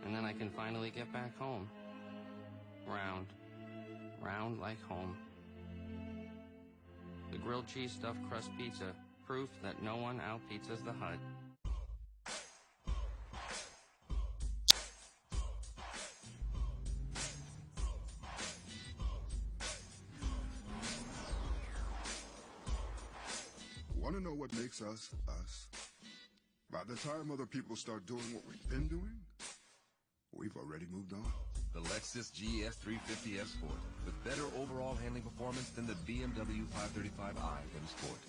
And then I can finally get back home. Round. Round like home. The grilled cheese stuffed crust pizza. Proof that no one out-pizzas the Hut. Want to know what makes us, us? By the time other people start doing what we've been doing, we've already moved on. The Lexus GS 350F Sport, with better overall handling performance than the BMW 535i M Sport.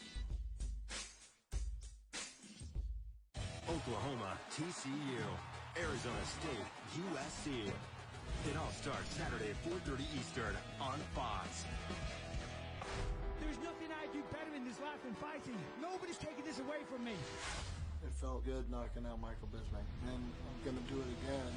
Oklahoma, TCU, Arizona State, USC. It all starts Saturday at 4:30 Eastern on Fox. There's nothing I do better in this life than fighting. Nobody's taking this away from me. It felt good knocking out Michael Bisping, and I'm going to do it again.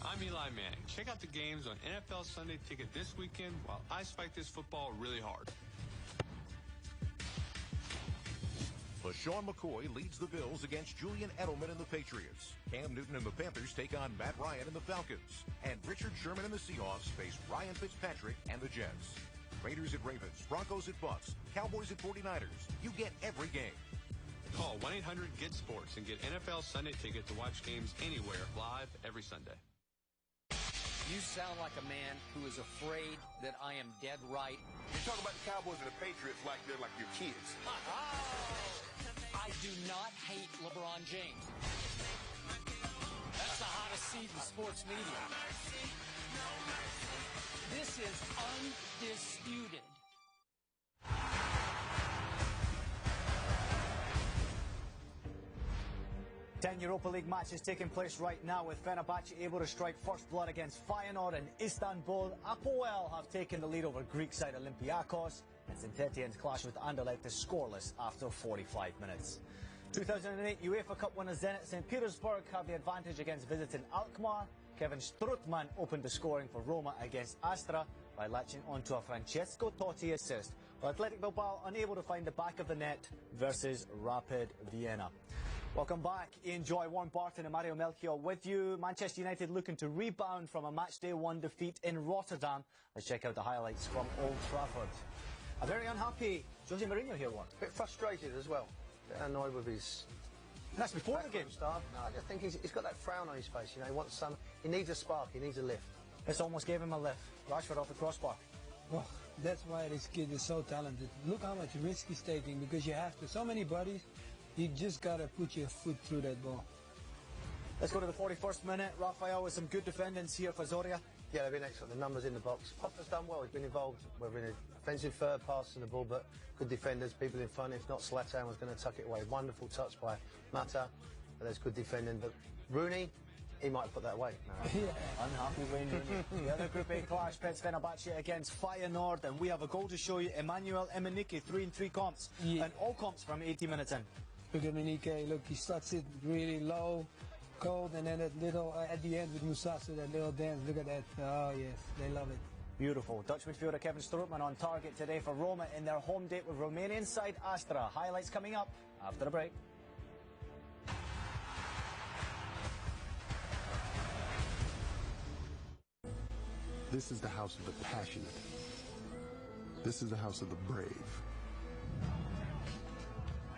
I'm Eli Manning. Check out the games on NFL Sunday Ticket this weekend while I spike this football really hard. LaShawn McCoy leads the Bills against Julian Edelman and the Patriots. Cam Newton and the Panthers take on Matt Ryan and the Falcons. And Richard Sherman and the Seahawks face Ryan Fitzpatrick and the Jets. Raiders at Ravens, Broncos at Bucks, Cowboys at 49ers. You get every game. Call 1-800-GET-SPORTS and get NFL Sunday Ticket to watch games anywhere, live every Sunday. You sound like a man who is afraid that I am dead right. You talk about the Cowboys and the Patriots like they're like your kids. I do not hate LeBron James. That's the hottest seat in sports media. This is undisputed. 10 Europa League matches taking place right now, with Fenerbahce able to strike first blood against Feyenoord and Istanbul. Apoel have taken the lead over Greek side Olympiacos, and Saint-Etienne's clash with Anderlecht is scoreless after 45 minutes. 2008 UEFA Cup winners Zenit St. Petersburg have the advantage against visiting Alkmaar. Kevin Strootman opened the scoring for Roma against Astra by latching onto a Francesco Totti assist, while Athletic Bilbao unable to find the back of the net versus Rapid Vienna. Welcome back. Ian Joy, Warren Barton and Mario Melchior with you. Manchester United looking to rebound from a matchday 1 defeat in Rotterdam. Let's check out the highlights from Old Trafford. A very unhappy Jose Mourinho here, Warren. A bit frustrated as well. A bit annoyed with his... That's before the game start. No, I just think he's got that frown on his face. You know, he wants some... He needs a spark. He needs a lift. This almost gave him a lift. Rashford off the crossbar. Well, that's why this kid is so talented. Look how much risk he's taking, because you have to. So many bodies. You just got to put your foot through that ball. Let's go to the 41st minute. Rafael with some good defendings here for Zoria. Yeah, they've been excellent. The numbers in the box. Popper's done well. He's been involved, whether in an offensive third pass in the ball, but good defenders, people in front. If not, Zlatan was going to tuck it away. Wonderful touch by Mata. But there's good defending. But Rooney, he might have put that away. No. Yeah. Unhappy Wayne Rooney. The other Group A clash pits Fenerbahce against Feyenoord, and we have a goal to show you. Emmanuel Emenike, 3 in 3 comps, and all comps from 80 minutes in. Look at Emenike. Look, he starts it really low, cold, and then that little at the end with Musasu, that little dance. Look at that. Oh yes, they love it. Beautiful. Dutch midfielder Kevin Strootman on target today for Roma in their home date with Romanian side Astra. Highlights coming up after the break. This is the house of the passionate. This is the house of the brave.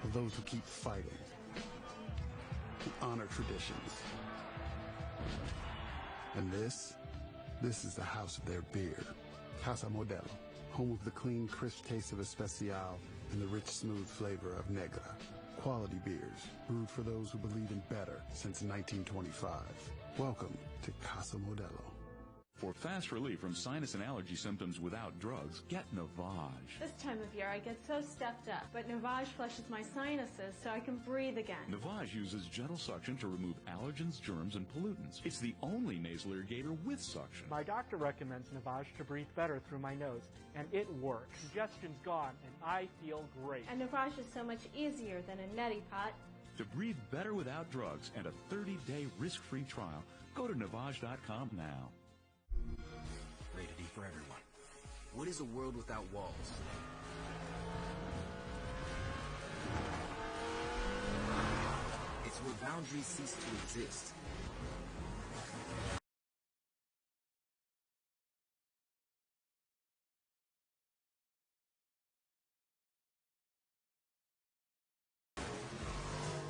Of those who keep fighting, who honor traditions. And this is the house of their beer. Casa Modelo, home of the clean, crisp taste of Especial and the rich, smooth flavor of Negra. Quality beers, brewed for those who believe in better since 1925. Welcome to Casa Modelo. For fast relief from sinus and allergy symptoms without drugs, get Navage. This time of year I get so stuffed up, but Navage flushes my sinuses so I can breathe again. Navage uses gentle suction to remove allergens, germs, and pollutants. It's the only nasal irrigator with suction. My doctor recommends Navage to breathe better through my nose, and it works. Congestion's gone, and I feel great. And Navage is so much easier than a neti pot. To breathe better without drugs and a 30-day risk-free trial, go to Navage.com now. Rated E for everyone. What is a world without walls? It's where boundaries cease to exist.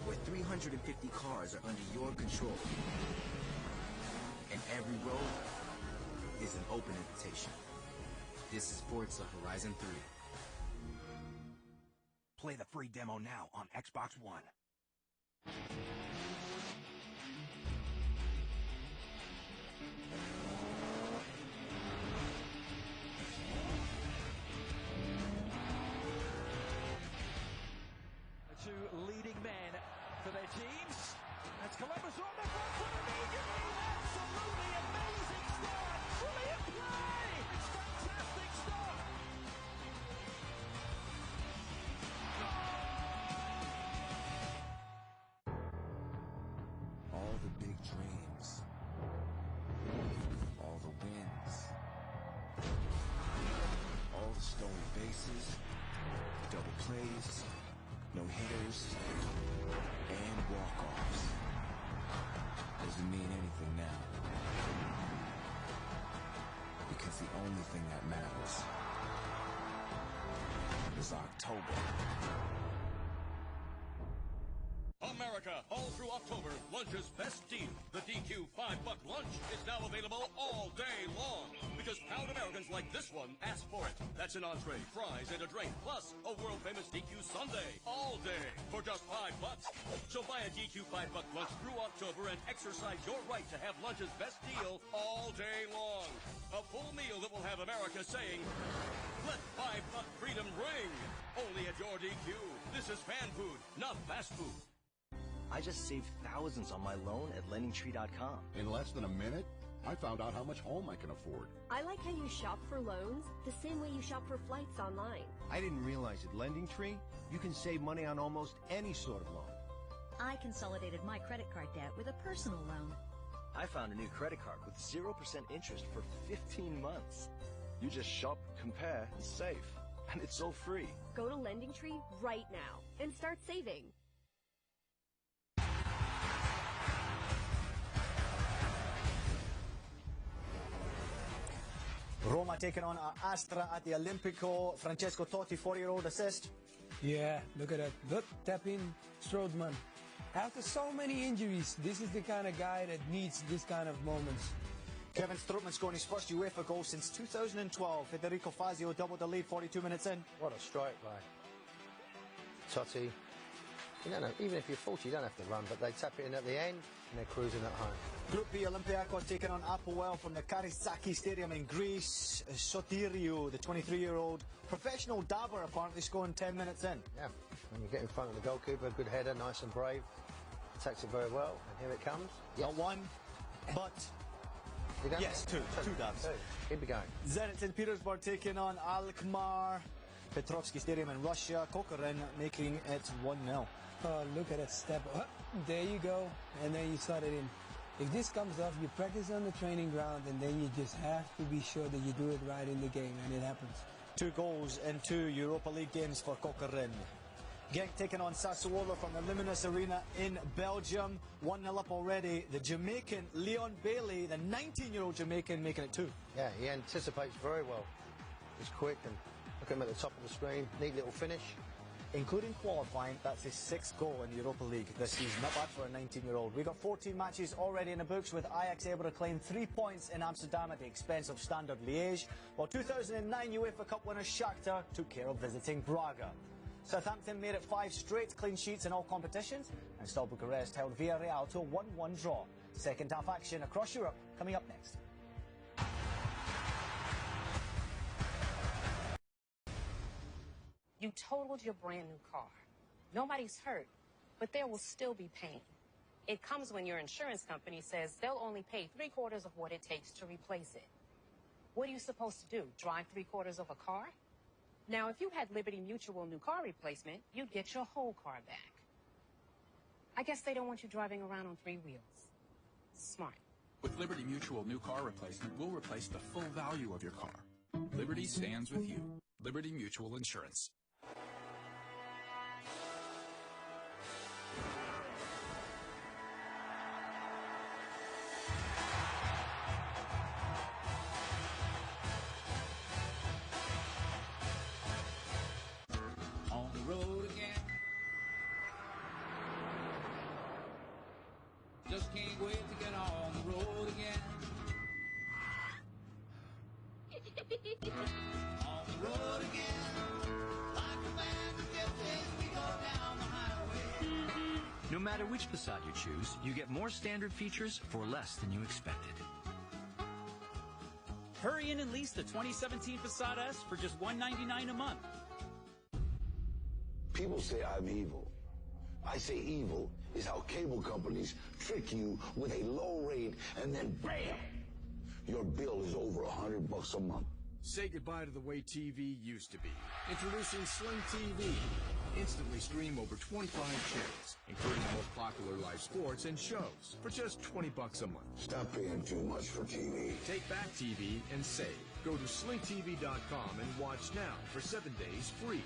Where 350 cars are under your control. And every road is an open invitation. This is Forza Horizon 3. Play the free demo now on Xbox One. The two leading men for their teams. That's Columbus on the front foot immediately. Absolutely amazing start. Brilliant play. It's fantastic stuff. All the big dreams. All the wins. All the stolen bases. Double plays. No hitters. And walk-offs. Doesn't mean anything now. Because the only thing that matters is October. America, all through October, lunch's best deal. The DQ $5 lunch is now available all day long. Because proud Americans like this one ask for it. That's an entree, fries, and a drink, plus a world-famous DQ sundae. All day for just $5. So buy a DQ $5 lunch through October and exercise your right to have lunch's best deal all day long. A full meal that will have America saying, let $5 freedom ring. Only at your DQ. This is fan food, not fast food. I just saved thousands on my loan at LendingTree.com. In less than a minute, I found out how much home I can afford. I like how you shop for loans the same way you shop for flights online. I didn't realize at LendingTree, you can save money on almost any sort of loan. I consolidated my credit card debt with a personal loan. I found a new credit card with 0% interest for 15 months. You just shop, compare, and save. And it's all free. Go to LendingTree right now and start saving. Roma taking on Astra at the Olimpico. Francesco Totti, 4-year-old assist. Yeah, look at that. Look, tap in Strootman. After so many injuries, this is the kind of guy that needs this kind of moments. Kevin Strootman scoring his first UEFA goal since 2012. Federico Fazio doubled the lead 42 minutes in. What a strike by Totti. You don't know, even if you're 40, you don't have to run, but they tap it in at the end and they're cruising at home. Group B, Olympiacos taking on Apoel from the Karisaki Stadium in Greece. Sotiriou, the 23-year-old professional dabber, apparently scoring 10 minutes in. Yeah, when you get in front of the goalkeeper, good header, nice and brave. Attacks it very well, and here it comes. Not one, but... Yes, two dabs. Keep it going. Zenit St. Petersburg taking on Alkmaar. Petrovsky Stadium in Russia. Kokorin making it 1-0. Oh, look at that step. There you go. And then you start it in. If this comes off, you practice on the training ground, and then you just have to be sure that you do it right in the game, and it happens. 2 goals in 2 Europa League games for Kokorin. Genk taking on Sassuolo from the Luminous Arena in Belgium. 1-0 up already. The Jamaican, Leon Bailey, the 19-year-old Jamaican, making it 2. Yeah, he anticipates very well. He's quick, and look at him at the top of the screen. Neat little finish. Including qualifying, that's his 6th goal in the Europa League this season. Not bad for a 19-year-old. We've got 14 matches already in the books, with Ajax able to claim 3 points in Amsterdam at the expense of Standard Liège, while 2009 UEFA Cup winner Shakhtar took care of visiting Braga. Southampton made it 5 straight clean sheets in all competitions, and Steaua Bucharest held Villarreal to a 1-1 draw. Second half action across Europe coming up next. You totaled your brand new car. Nobody's hurt, but there will still be pain. It comes when your insurance company says they'll only pay 3/4 of what it takes to replace it. What are you supposed to do, drive 3/4 of a car? Now, if you had Liberty Mutual new car replacement, you'd get your whole car back. I guess they don't want you driving around on 3 wheels. Smart. With Liberty Mutual new car replacement, we'll replace the full value of your car. Liberty stands with you. Liberty Mutual Insurance. On the road again. Just can't wait to get on the road again. On the road again. Like a band of gypsies, we go down the highway. No matter which Passat you choose, you get more standard features for less than you expected. Hurry in and lease the 2017 Passat S for just $199 a month. People say I'm evil. I say evil is how cable companies trick you with a low rate and then bam, your bill is over $100 a month. Say goodbye to the way TV used to be. Introducing Sling TV. Instantly stream over 25 channels, including the most popular live sports and shows, for just $20 a month. Stop paying too much for TV. Take back TV and save. Go to slingtv.com and watch now for 7 days free.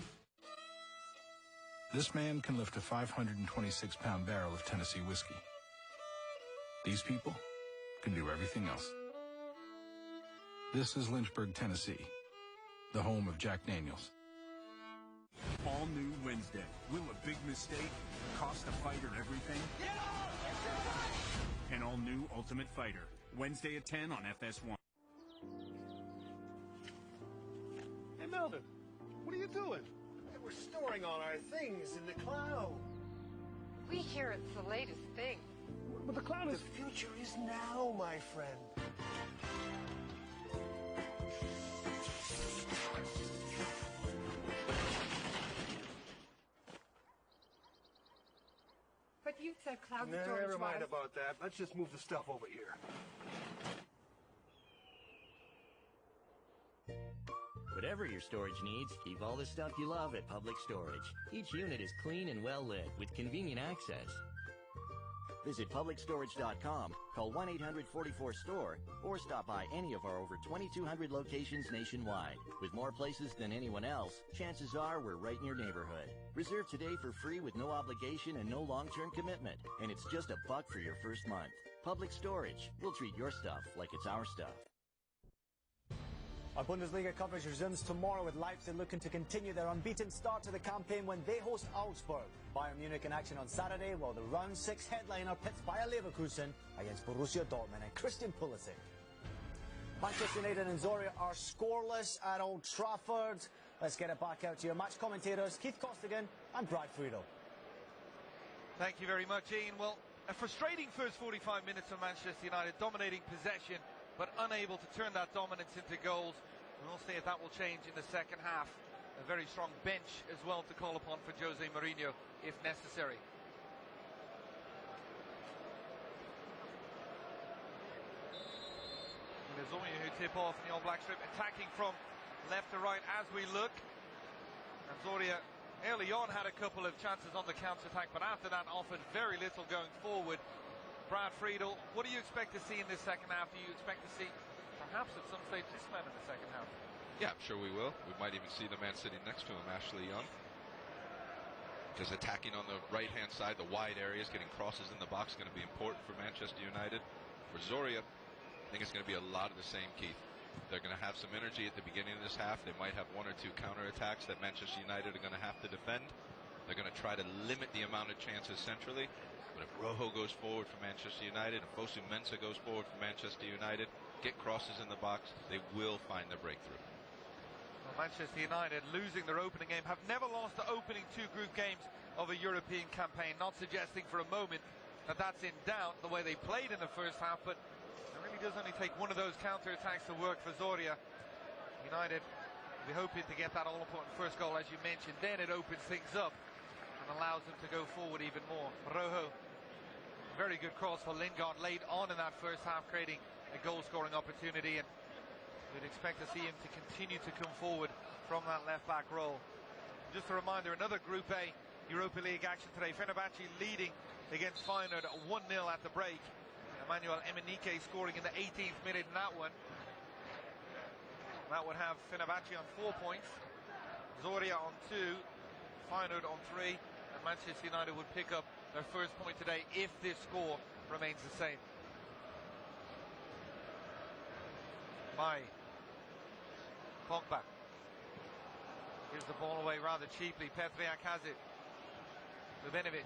This man can lift a 526-pound barrel of Tennessee whiskey. These people can do everything else. This is Lynchburg, Tennessee, the home of Jack Daniels. All new Wednesday. Will a big mistake cost the fighter everything? Get on! An all new Ultimate Fighter. Wednesday at 10 on FS1. Hey, Melvin, what are you doing? We're storing all our things in the cloud. We hear it's the latest thing. But the cloud is... The future is now, my friend. But you said cloud storage. Never mind about that. Let's just move the stuff over here. Whatever your storage needs, keep all the stuff you love at Public Storage. Each unit is clean and well lit with convenient access. Visit publicstorage.com, call 1-800-44-STORE, or stop by any of our over 2,200 locations nationwide. With more places than anyone else, chances are we're right in your neighborhood. Reserve today for free with no obligation and no long-term commitment, and it's just $1 for your first month. Public Storage. We'll treat your stuff like it's our stuff. Our Bundesliga coverage resumes tomorrow with Leipzig looking to continue their unbeaten start to the campaign when they host Augsburg. Bayern Munich in action on Saturday, while the Round 6 headliner pits Bayer Leverkusen against Borussia Dortmund and Christian Pulisic. Manchester United and Zoyra are scoreless at Old Trafford. Let's get it back out to your match commentators, Keith Costigan and Brad Friedel. Thank you very much, Ian. Well, a frustrating first 45 minutes of Manchester United, dominating possession, but unable to turn that dominance into goals. We'll see if that will change in the second half. A very strong bench as well to call upon for Jose Mourinho if necessary. There's Zoyra who tip off in the All Black strip, attacking from left to right as we look. And Zoyra early on had a couple of chances on the counter-attack, but after that offered very little going forward. Brad Friedel, what do you expect to see in this second half? Do you expect to see, perhaps at some stage, this man in the second half? Yeah, I'm sure we will. We might even see the man sitting next to him, Ashley Young. Just attacking on the right-hand side, the wide areas, getting crosses in the box, going to be important for Manchester United. For Zoyra, I think it's going to be a lot of the same, Keith. They're going to have some energy at the beginning of this half. They might have 1 or 2 counterattacks that Manchester United are going to have to defend. They're going to try to limit the amount of chances centrally. But if Rojo goes forward for Manchester United, if Fosu Mensah goes forward for Manchester United, get crosses in the box, they will find their breakthrough. Well, Manchester United, losing their opening game, have never lost the opening 2 group games of a European campaign. Not suggesting for a moment that that's in doubt, the way they played in the first half, but it really does only take one of those counter-attacks to work for Zoyra. United We're hoping to get that all-important first goal, as you mentioned. Then it opens things up and allows them to go forward even more. Rojo, very good cross for Lingard late on in that first half, creating a goal-scoring opportunity, and we'd expect to see him to continue to come forward from that left-back role. Just a reminder, another Group A Europa League action today. Fenerbahce leading against Feyenoord 1-0 at the break. Emmanuel Emenike scoring in the 18th minute in that one. That would have Fenerbahce on 4 points, Zoria on 2, Feyenoord on 3, and Manchester United would pick up their first point today if this score remains the same. Mai. Pogba. Gives the ball away rather cheaply. Petriak has it. Lubenovic.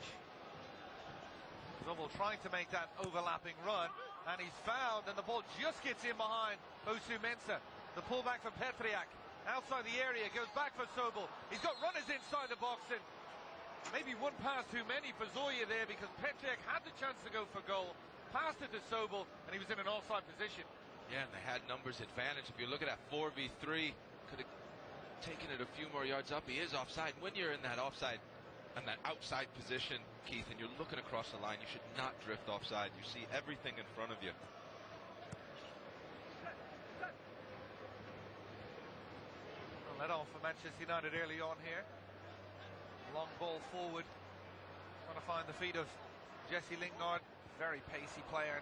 Zobel trying to make that overlapping run, and he's found, and the ball just gets in behind Osu Mensah. The pullback from Petriak. Outside the area, goes back for Sobel. He's got runners inside the box, and maybe one pass too many for Zoya there, because Petriak had the chance to go for goal. Passed it to Sobel, and he was in an offside position. Yeah, and they had numbers advantage. If you look at that 4v3, could have taken it a few more yards up. He is offside. When you're in that offside and that outside position, Keith, and you're looking across the line, you should not drift offside. You see everything in front of you. Let off for Manchester United early on here. Long ball forward. Trying to find the feet of Jesse Lingard. Very pacey player.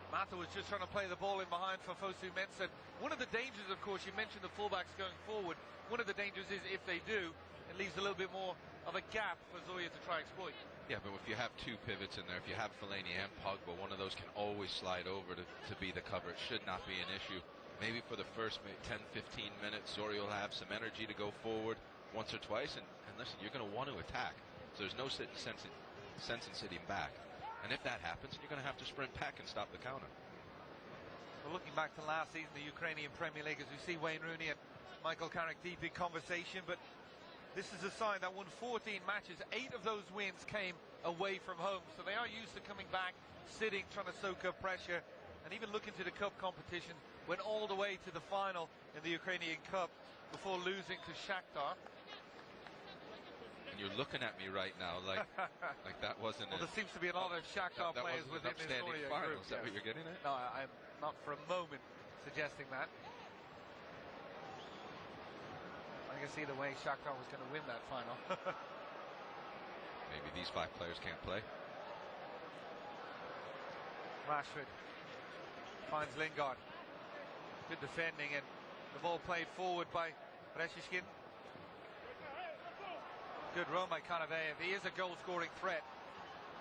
Mata was just trying to play the ball in behind for Fosu Mensah. One of the dangers, of course, you mentioned the fullbacks going forward. One of the dangers is if they do, it leaves a little bit more of a gap for Zoya to try exploit. Yeah, but if you have two pivots in there, if you have Fellaini and Pogba, one of those can always slide over to be the cover. It should not be an issue. Maybe for the first 10, 15 minutes, Zoya will have some energy to go forward once or twice. And listen, you're going to want to attack. So there's no sense in sitting back. And if that happens, you're going to have to sprint back and stop the counter. Well, looking back to last season, the Ukrainian Premier League, as we see Wayne Rooney and Michael Carrick deep in conversation, but this is a sign that won 14 matches. 8 of those wins came away from home. So they are used to coming back, sitting, trying to soak up pressure, and even looking to the cup competition. Went all the way to the final in the Ukrainian Cup before losing to Shakhtar. And you're looking at me right now like that wasn't. Well, there seems to be a lot of Shakhtar players within this Zoya group. Is that what you're getting at? No, I'm not for a moment suggesting that. I can see the way Shakhtar was going to win that final. Maybe these 5 players can't play. Rashford finds Lingard. Good defending, and the ball played forward by Breshishkin. Good run by Kanaveyev. He is a goal-scoring threat.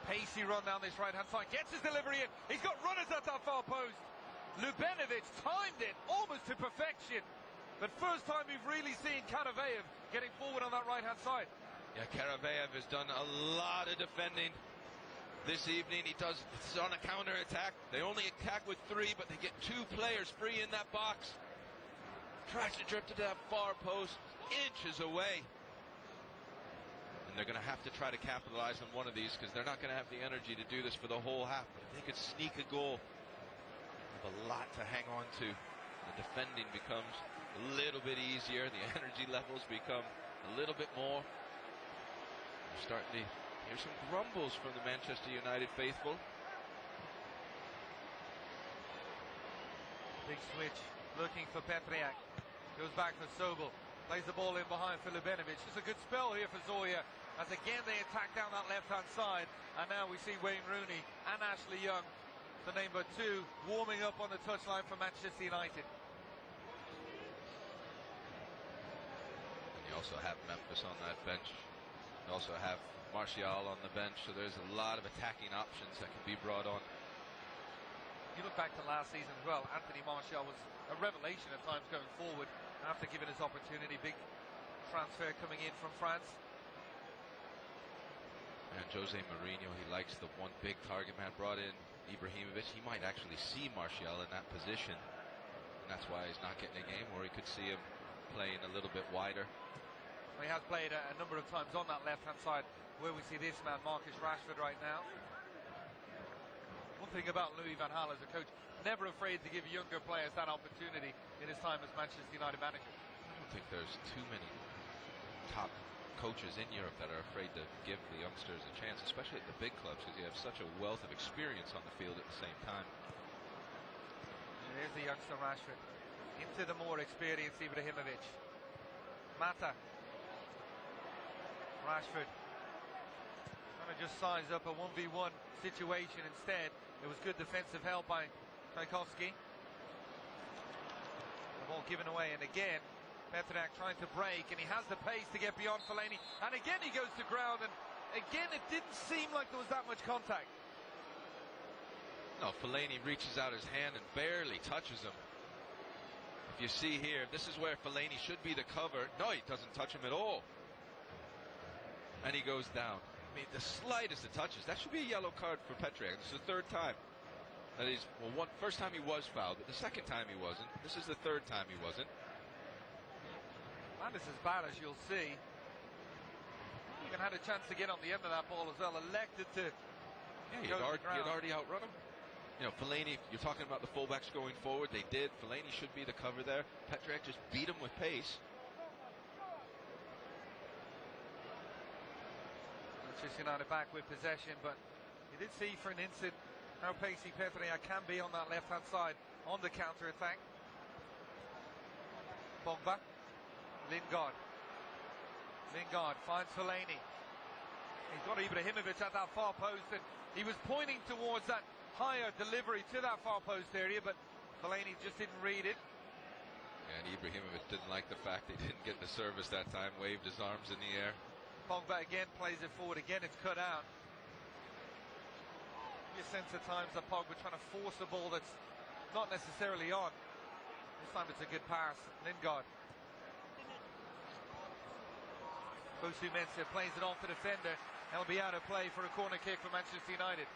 Pacey run down this right-hand side. Gets his delivery in. He's got runners at that far post. Lubenovic timed it almost to perfection. But first time we've really seen Kanaveyev getting forward on that right-hand side. Yeah, Kanaveyev has done a lot of defending this evening. He does on a counter-attack. They only attack with 3, but they get 2 players free in that box. Tries to drift to that far post, inches away. And they're going to have to try to capitalize on one of these, because they're not going to have the energy to do this for the whole half. But if they could sneak a goal, they have a lot to hang on to. The defending becomes a little bit easier. The energy levels become a little bit more. We're starting to hear some grumbles from the Manchester United faithful. Big switch, looking for Petriak. Goes back for Sobel. Plays the ball in behind for Lubenovic. It's a good spell here for Zoya, as again they attack down that left-hand side. And now we see Wayne Rooney and Ashley Young, the name but 2, warming up on the touchline for Manchester United. And you also have Memphis on that bench. You also have Martial on the bench, so there's a lot of attacking options that can be brought on. You look back to last season as well, Anthony Martial was a revelation at times going forward after giving his opportunity. Big transfer coming in from France. And Jose Mourinho, he likes the one big target man brought in, Ibrahimovic. He might actually see Martial in that position, and that's why he's not getting a game, or he could see him playing a little bit wider. Well, he has played a number of times on that left-hand side, where we see this man, Marcus Rashford, right now. One thing about Louis van Gaal as a coach, never afraid to give younger players that opportunity in his time as Manchester United manager. think there's too many top coaches in Europe that are afraid to give the youngsters a chance, especially at the big clubs, because you have such a wealth of experience on the field at the same time. There's the youngster Rashford into the more experienced Ibrahimovic. Mata. Rashford trying to just size up a 1v1 situation instead. It was good defensive help by Tchaikovsky. The ball given away, and again Petrac trying to break, and he has the pace to get beyond Fellaini, and again he goes to ground, and again it didn't seem like there was that much contact. No, Fellaini reaches out his hand and barely touches him. If you see here, this is where Fellaini should be the cover. No, he doesn't touch him at all. And he goes down. I mean, the slightest of touches. That should be a yellow card for Petrac. This is the third time. That is, well, first time he was fouled, but the second time he wasn't. This is the third time he wasn't. And it's as bad as you'll see. Even had a chance to get on the end of that ball as well. Elected to Yeah, you'd already outrun him. You know, Fellaini, you're talking about the fullbacks going forward. They did. Fellaini should be the cover there. Petrac just beat him with pace. Manchester United back with possession, but you did see for an instant how pacey Petrac can be on that left-hand side on the counter-attack. Pogba. Lingard finds Fellaini. He's got Ibrahimovic at that far post, and he was pointing towards that higher delivery to that far post area, but Fellaini just didn't read it. And Ibrahimovic didn't like the fact he didn't get the service that time, waved his arms in the air. Pogba again plays it forward, again it's cut out. You sense at times that Pogba trying to force a ball that's not necessarily on. This time it's a good pass. Lingard. Fosu Mensah plays it off the defender. He'll be out of play for a corner kick for Manchester United.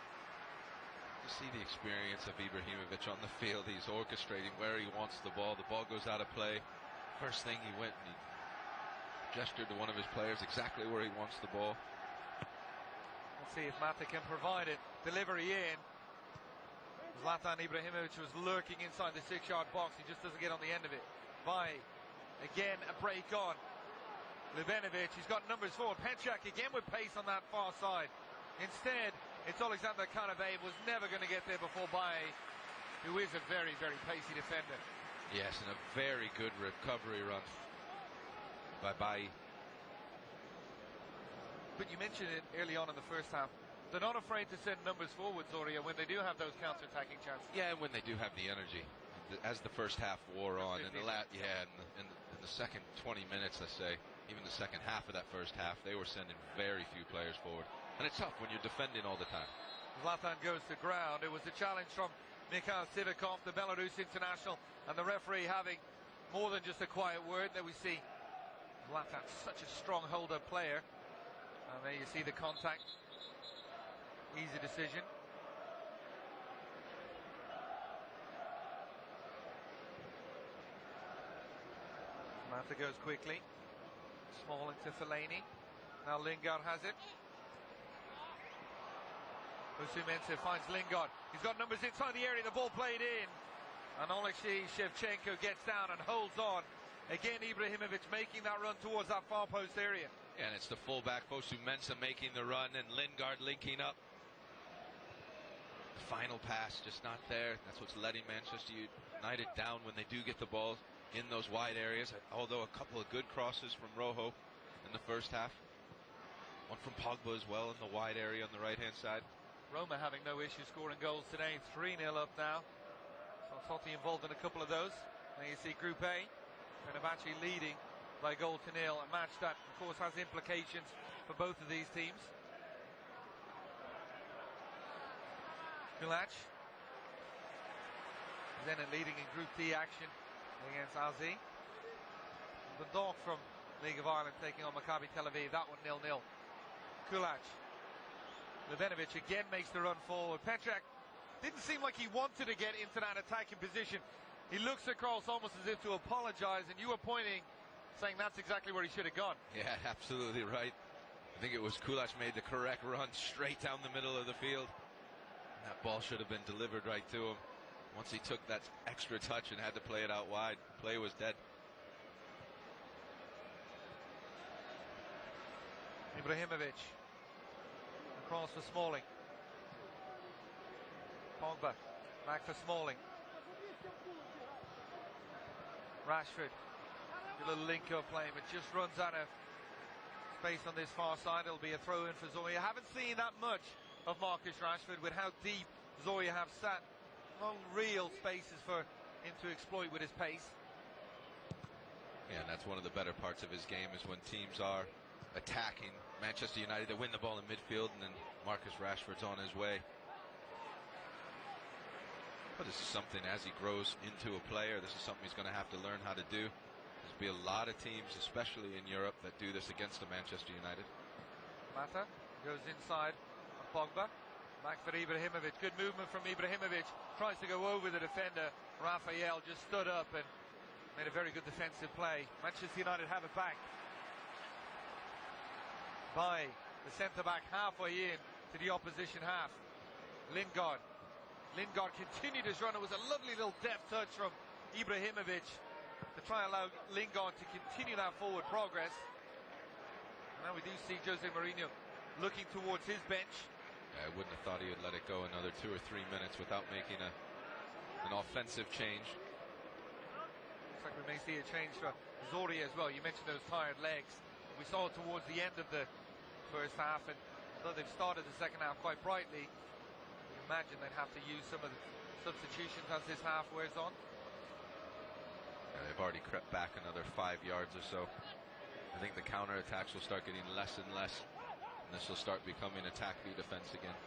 You see the experience of Ibrahimovic on the field. He's orchestrating where he wants the ball. The ball goes out of play. First thing he went and he gestured to one of his players exactly where he wants the ball. Let's see if Mata can provide it. Delivery in. Zlatan Ibrahimovic was lurking inside the 6-yard box. He just doesn't get on the end of it. Vai. Again, a break on. Lubenovic, he's got numbers forward. Petrac again with pace on that far side. Instead, it's Alexander Kanave, was never going to get there before Baye, who is a very, very pacey defender. Yes, and a very good recovery run by Baye. But you mentioned it early on in the first half. They're not afraid to send numbers forward, Zoria, when they do have those counter-attacking chances. Yeah, and when they do have the energy. As the first half wore on, and in the second 20 minutes, let's say, even the second half of that first half, they were sending very few players forward. And it's tough when you're defending all the time. Zlatan goes to ground. It was a challenge from Mikhail Sivikov, the Belarus international, and the referee having more than just a quiet word. There we see Zlatan, such a strong holder player. And there you see the contact. Easy decision. Mata goes quickly. Smalling to Fellaini. Now Lingard has it. Fosu Mensah finds Lingard. He's got numbers inside the area. The ball played in. And Oleksiy Shevchenko gets down and holds on. Again, Ibrahimovic making that run towards that far post area. And it's the fullback Fosu Mensah making the run, and Lingard linking up. The final pass just not there. That's what's letting Manchester United down when they do get the ball in those wide areas, although a couple of good crosses from Rojo in the first half. One from Pogba as well in the wide area on the right-hand side. Roma having no issue scoring goals today. 3-0 up now. So Totti involved in a couple of those. There you see Group A. Fenerbahce leading by 0-0. A match that, of course, has implications for both of these teams. Kulac. Then leading in Group D action against Azi. The dog from League of Ireland taking on Maccabi Tel Aviv. That one 0-0. Kulac. Lubenovic again makes the run forward. Petrac didn't seem like he wanted to get into that attacking position. He looks across almost as if to apologize, and you were pointing, saying that's exactly where he should have gone. Yeah, absolutely right. I think it was Kulac made the correct run straight down the middle of the field. And that ball should have been delivered right to him. Once he took that extra touch and had to play it out wide, play was dead. Ibrahimovic. Across for Smalling. Pogba. Back for Smalling. Rashford. A little link-up play, but just runs out of space on this far side. It'll be a throw-in for Zoyra. Haven't seen that much of Marcus Rashford with how deep Zoyra have sat. No real spaces for him to exploit with his pace. Yeah, and that's one of the better parts of his game is when teams are attacking Manchester United, they win the ball in midfield, and then Marcus Rashford's on his way. But this is something, as he grows into a player, this is something he's going to have to learn how to do. There'll be a lot of teams, especially in Europe, that do this against the Manchester United. Mata goes inside on Pogba. Back for Ibrahimovic. Good movement from Ibrahimovic. Tries to go over the defender. Raphael just stood up and made a very good defensive play. Manchester United have it back by the centre-back halfway in to the opposition half. Lingard. Lingard continued his run. It was a lovely little deft touch from Ibrahimovic to try and allow Lingard to continue that forward progress. And now we do see Jose Mourinho looking towards his bench. I wouldn't have thought he would let it go another 2 or 3 minutes without making an offensive change. Looks like we may see a change for Zoyra as well. You mentioned those tired legs. We saw it towards the end of the first half, and although they've started the second half quite brightly, you imagine they'd have to use some of the substitutions as this half wears on. They've already crept back another 5 yards or so. I think the counter-attacks will start getting less and less, and this will start becoming attack v defense again.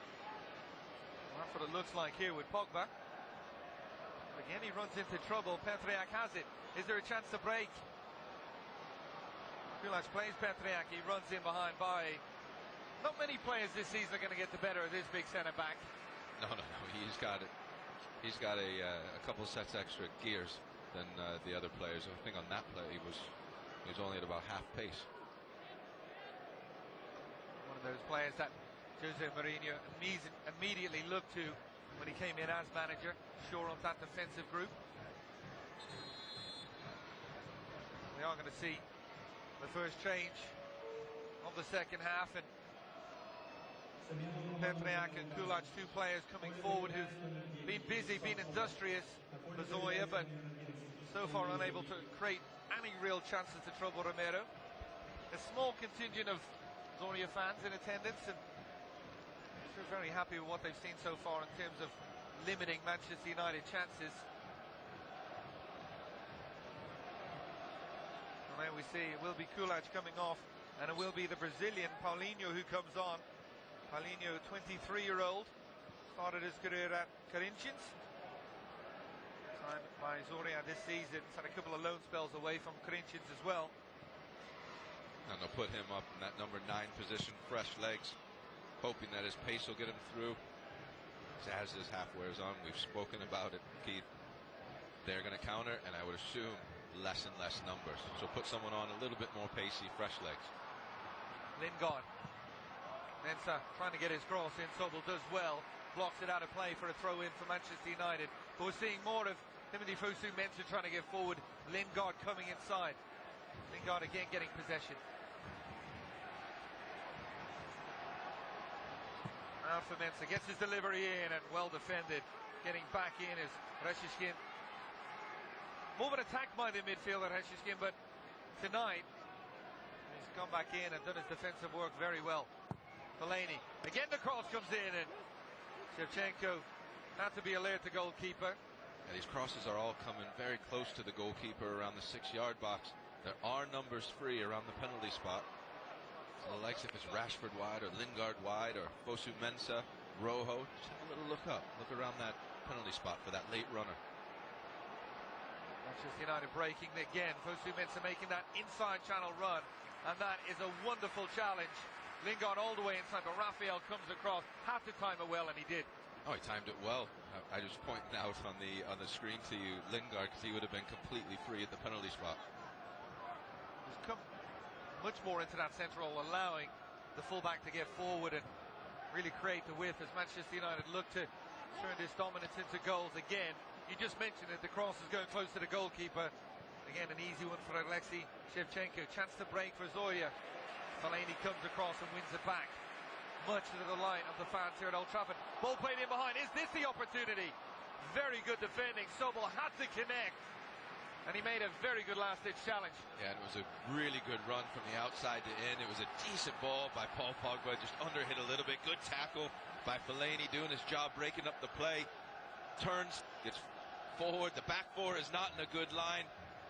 Well, that's what it looks like here with Pogba. Again, he runs into trouble. Petriak has it. Is there a chance to break? Kulach plays Petriak. He runs in behind by. Not many players this season are going to get the better of this big centre-back. No. He's got it. He's got a couple sets extra gears than the other players. I think on that play he was only at about half pace. One of those players that Jose Mourinho immediately looked to when he came in as manager, shore up that defensive group. We are going to see the first change of the second half, and Petriak and Kulach, 2 players coming forward who've been busy, been industrious for Zoyra, but so far unable to create any real chances to trouble Romero. A small contingent of Zoyra fans in attendance, and they're very happy with what they've seen so far in terms of limiting Manchester United chances. And there we see it will be Kulach coming off, and it will be the Brazilian Paulinho who comes on. Paulinho, 23-year-old, started his career at Corinthians. Signed by Zoyra this season. He's had a couple of loan spells away from Corinthians as well. And they'll put him up in that number 9 position, fresh legs, hoping that his pace will get him through. As this half wears on, we've spoken about it, Keith. They're going to counter, and I would assume less and less numbers. So put someone on a little bit more pacey, fresh legs. Lingard. Mensah trying to get his cross in. Sobel does well. Blocks it out of play for a throw-in for Manchester United. But we're seeing more of Timothy Fosu-Mensah trying to get forward. Lingard coming inside. Lingard again getting possession. Now for Mensah. Gets his delivery in and well defended. Getting back in is Reshishkin. More of an attack minded midfielder, Reshishkin, but tonight he's gone back in and done his defensive work very well. Fellaini. Again the cross comes in, and Shevchenko not to be alert to goalkeeper. Yeah, these crosses are all coming very close to the goalkeeper around the 6-yard box. There are numbers free around the penalty spot. So the likes if it's Rashford wide or Lingard wide or Fosu-Mensah, Rojo, just have a little look up. Look around that penalty spot for that late runner. Manchester United breaking again. Fosu-Mensah making that inside channel run, and that is a wonderful challenge. Lingard all the way inside, but Raphael comes across. Had to time it well, and he did. Oh, he timed it well. I just pointed out on the screen to you Lingard, because he would have been completely free at the penalty spot. He's come much more into that central, allowing the fullback to get forward and really create the width as Manchester United look to turn this dominance into goals again. You just mentioned it, the cross is going close to the goalkeeper. Again, an easy one for Alexei Shevchenko. Chance to break for Zoyra. Fellaini comes across and wins it back. Much to the delight of the fans here at Old Trafford. Ball played in behind. Is this the opportunity? Very good defending. Sobel had to connect. And he made a very good last-ditch challenge. Yeah, and it was a really good run from the outside to in. It was a decent ball by Paul Pogba, just underhit a little bit. Good tackle by Fellaini, doing his job, breaking up the play. Turns, gets forward. The back four is not in a good line,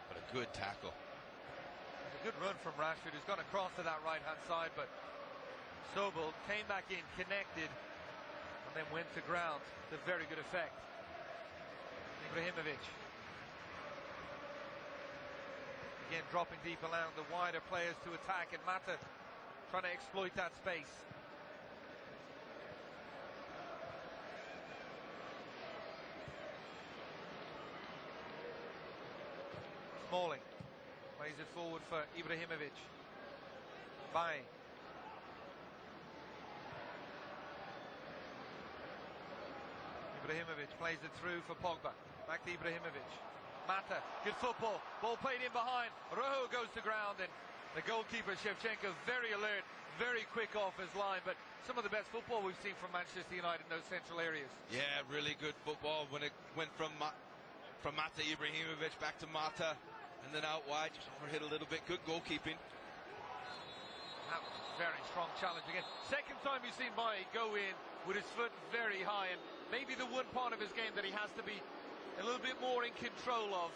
but a good tackle. A good run from Rashford, who's gone across to that right-hand side, but Sobel came back in, connected, and then went to ground to very good effect. Ibrahimovic. Again, dropping deep, allowing the wider players to attack, and Mata trying to exploit that space. Smalling plays it forward for Ibrahimovic. Baye. Ibrahimovic plays it through for Pogba. Back to Ibrahimovic. Mata, good football. Ball played in behind. Rojo goes to ground, and the goalkeeper Shevchenko very alert, very quick off his line. But some of the best football we've seen from Manchester United in those central areas. Yeah, really good football when it went from Mata Ibrahimovic back to Mata, and then out wide, just overhit a little bit. Good goalkeeping. That was a very strong challenge again. Second time you've seen Baye go in with his foot very high, and maybe the one part of his game that he has to be a little bit more in control of.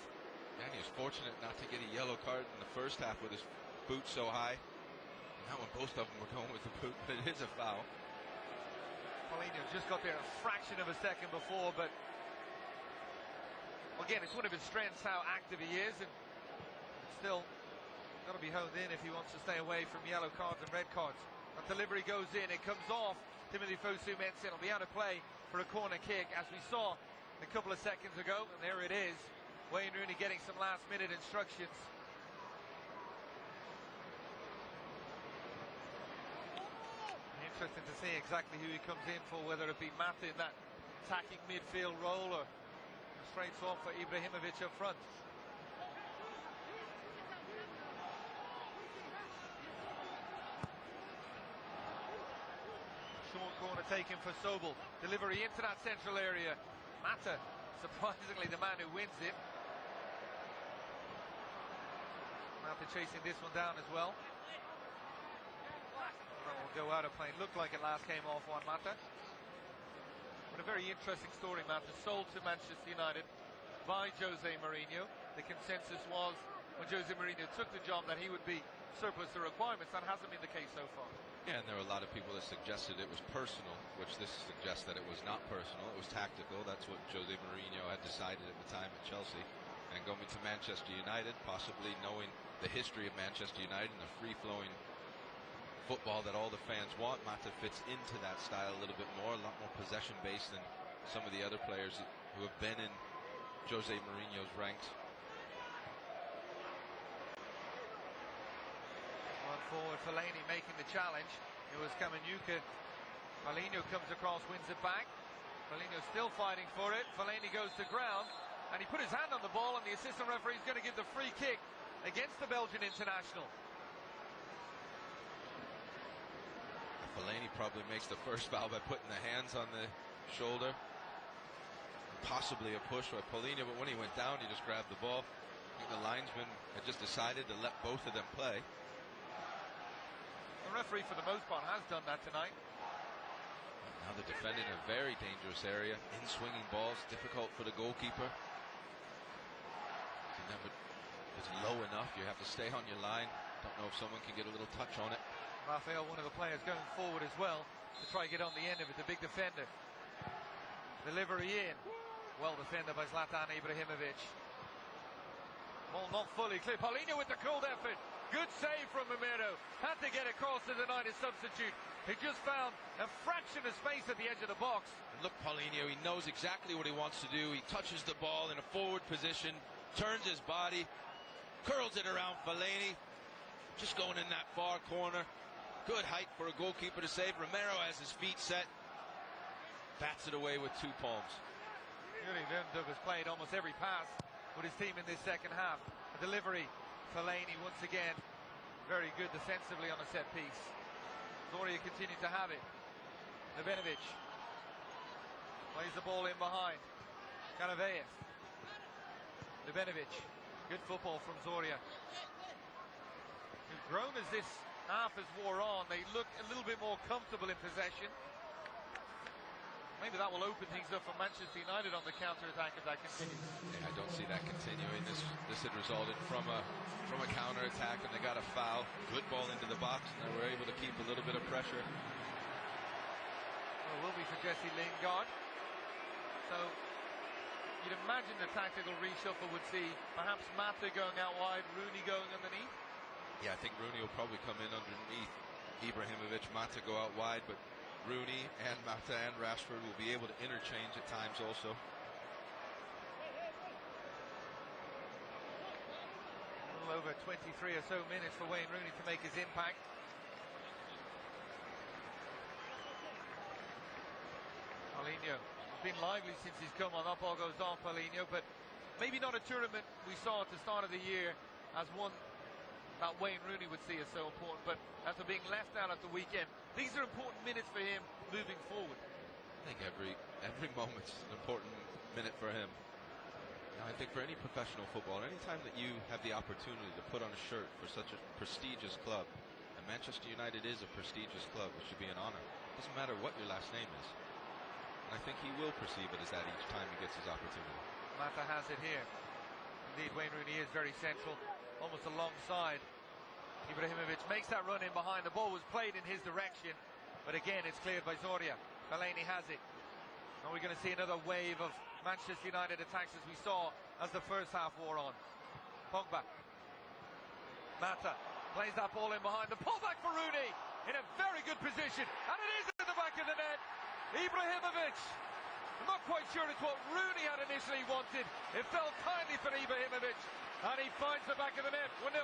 Yeah, and he was fortunate not to get a yellow card in the first half with his boot so high. And that one, both of them were going with the boot, but it is a foul. Paulinho just got there a fraction of a second before, but again, it's one of his strengths how active he is, and still got to be honed in if he wants to stay away from yellow cards and red cards. That delivery goes in, it comes off. Timothy Fosu-Mensah will be out of play for a corner kick, as we saw a couple of seconds ago, and there it is. Wayne Rooney getting some last-minute instructions. Interesting to see exactly who he comes in for, whether it be Mata in that attacking midfield role or a straight swap for Ibrahimovic up front. Short corner taken for Sobel. Delivery into that central area. Mata, surprisingly, the man who wins it. Mata chasing this one down as well. That will go out of play. Looked like it last came off one Mata. But a very interesting story, Mata. Sold to Manchester United by Jose Mourinho. The consensus was when Jose Mourinho took the job that he would be surplus to requirements. That hasn't been the case so far. Yeah, and there were a lot of people that suggested it was personal, which this suggests that it was not personal. It was tactical. That's what Jose Mourinho had decided at the time at Chelsea. And going to Manchester United, possibly knowing the history of Manchester United and the free-flowing football that all the fans want, Mata fits into that style a little bit more, a lot more possession-based than some of the other players who have been in Jose Mourinho's ranks. Forward, Fellaini making the challenge. It was Kamanyuka. Paulinho comes across, wins it back. Paulinho still fighting for it. Fellaini goes to ground, and he put his hand on the ball, and the assistant referee is going to give the free kick against the Belgian international. Fellaini probably makes the first foul by putting the hands on the shoulder. Possibly a push by Paulinho, but when he went down, he just grabbed the ball. I think the linesman had just decided to let both of them play. The referee, for the most part, has done that tonight. Now they're defending a very dangerous area. In swinging balls, difficult for the goalkeeper. It's low enough. You have to stay on your line. Don't know if someone can get a little touch on it. Rafael, one of the players, going forward as well to try to get on the end of it. The big defender. Delivery in. Well defended by Zlatan Ibrahimovic. Ball not fully clear. Paulinho with the cold effort. Good save from Romero. Had to get across to deny his substitute. He just found a fraction of space at the edge of the box. And look, Paulinho, he knows exactly what he wants to do. He touches the ball in a forward position, turns his body, curls it around Fellaini. Just going in that far corner. Good height for a goalkeeper to save. Romero has his feet set. Bats it away with 2 palms. Yuri Verndub has played almost every pass with his team in this second half. A delivery. Fellaini once again very good defensively on a set piece. Zoria continued to have it. Nebenovic plays the ball in behind. Kanavaev. Nebenovic. Good football from Zoria. They've grown as this half has wore on. They look a little bit more comfortable in possession. Maybe that will open things up for Manchester United on the counter-attack if that continues. Yeah, I don't see that continuing. This had resulted from a counter-attack, and they got a foul. Good ball into the box, and they were able to keep a little bit of pressure. Well, it will be for Jesse Lingard. So you'd imagine the tactical reshuffle would see perhaps Mata going out wide, Rooney going underneath. Yeah, I think Rooney will probably come in underneath Ibrahimovic. Mata go out wide, but Rooney and Mata and Rashford will be able to interchange at times also. A little over 23 or so minutes for Wayne Rooney to make his impact. Paulinho has been lively since he's come on. That ball goes on, Paulinho, but maybe not a tournament we saw at the start of the year as one that Wayne Rooney would see as so important, but after being left out at the weekend, these are important minutes for him moving forward. I think every moment's an important minute for him. Now, I think for any professional footballer, anytime that you have the opportunity to put on a shirt for such a prestigious club, and Manchester United is a prestigious club, it should be an honor. It doesn't matter what your last name is. And I think he will perceive it as that each time he gets his opportunity. Mata has it here. Indeed, Wayne Rooney is very central, almost alongside. Ibrahimovic makes that run in behind. The ball was played in his direction, but again it's cleared by Zoria. Fellaini has it. Are we going to see another wave of Manchester United attacks as we saw as the first half wore on? Pogba. Mata plays that ball in behind. The pullback for Rooney in a very good position, and it is in the back of the net. Ibrahimovic. I'm not quite sure it's what Rooney had initially wanted. It fell kindly for Ibrahimovic, and he finds the back of the net. 1-0.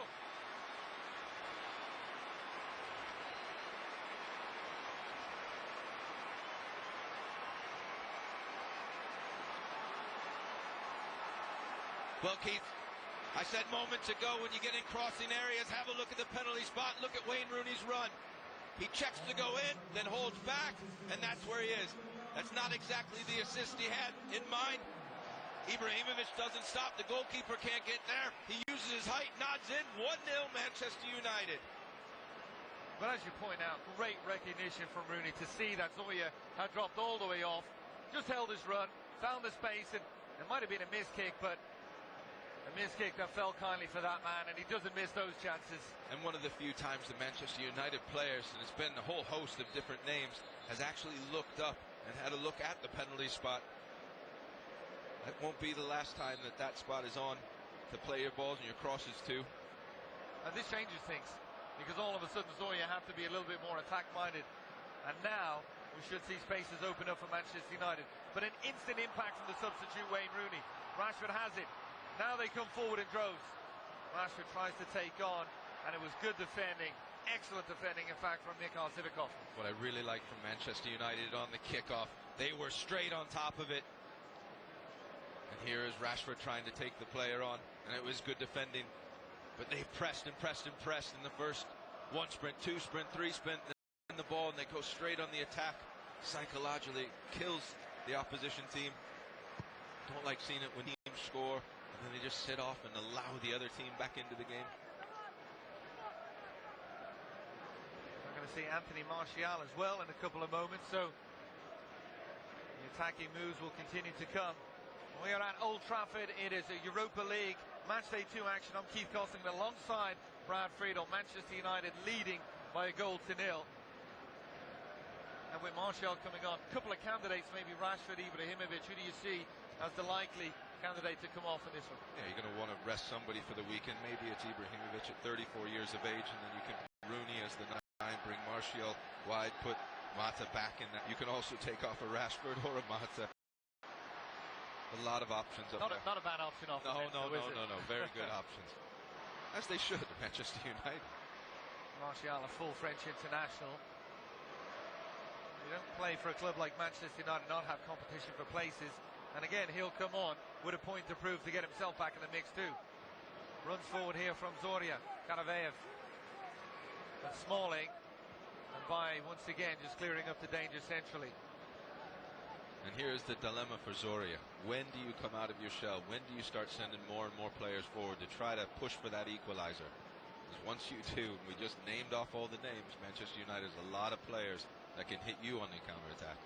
Well, Keith, I said moments ago, when you get in crossing areas, have a look at the penalty spot. Look at Wayne Rooney's run. He checks to go in, then holds back, and that's where he is. That's not exactly the assist he had in mind. Ibrahimovic doesn't stop. The goalkeeper can't get there. He uses his height, nods in. 1-0 Manchester United. But as you point out, great recognition from Rooney to see that Zoya had dropped all the way off. Just held his run, found the space, and it might have been a missed kick, but a missed kick that fell kindly for that man, and he doesn't miss those chances. And one of the few times the Manchester United players, and it's been a whole host of different names, has actually looked up and had a look at the penalty spot. That won't be the last time that that spot is on to play your balls and your crosses too. And this changes things, because all of a sudden Zoya have to be a little bit more attack-minded. And now we should see spaces open up for Manchester United. But an instant impact from the substitute Wayne Rooney. Rashford has it. Now they come forward in droves. Rashford tries to take on, and it was good defending. Excellent defending, in fact, from Mikhail Zivkov. What I really like from Manchester United on the kickoff, they were straight on top of it. And here is Rashford trying to take the player on, and it was good defending. But they pressed and pressed and pressed in the first one sprint, two sprint, three sprint, and the ball, and they go straight on the attack. Psychologically, kills the opposition team. Don't like seeing it when teams score, and then they just sit off and allow the other team back into the game. We're going to see Anthony Martial as well in a couple of moments, so the attacking moves will continue to come. We are at Old Trafford. It is a Europa League Matchday 2 action. I'm Keith Costing alongside Brad Friedel. Manchester United leading by a goal to nil. And with Martial coming on, a couple of candidates, maybe Rashford, Ibrahimovic. Who do you see as the likely candidate to come off in this one? Yeah, you're going to want to rest somebody for the weekend. Maybe it's Ibrahimovic at 34 years of age, and then you can Rooney as the 9, bring Martial wide, put Mata back in that. You can also take off a Rashford or a Mata. A lot of options up there. Not a bad option off. No. Very good options. As they should, Manchester United. Martial, a full French international. You don't play for a club like Manchester United, not have competition for places. And again, he'll come on with a point to prove to get himself back in the mix too. Runs forward here from Zoria. Kanavaev. And Smalling. And by once again just clearing up the danger centrally. And here's the dilemma for Zoria. When do you come out of your shell? When do you start sending more and more players forward to try to push for that equalizer? Because once you do, we just named off all the names, Manchester United has a lot of players that can hit you on the counterattack.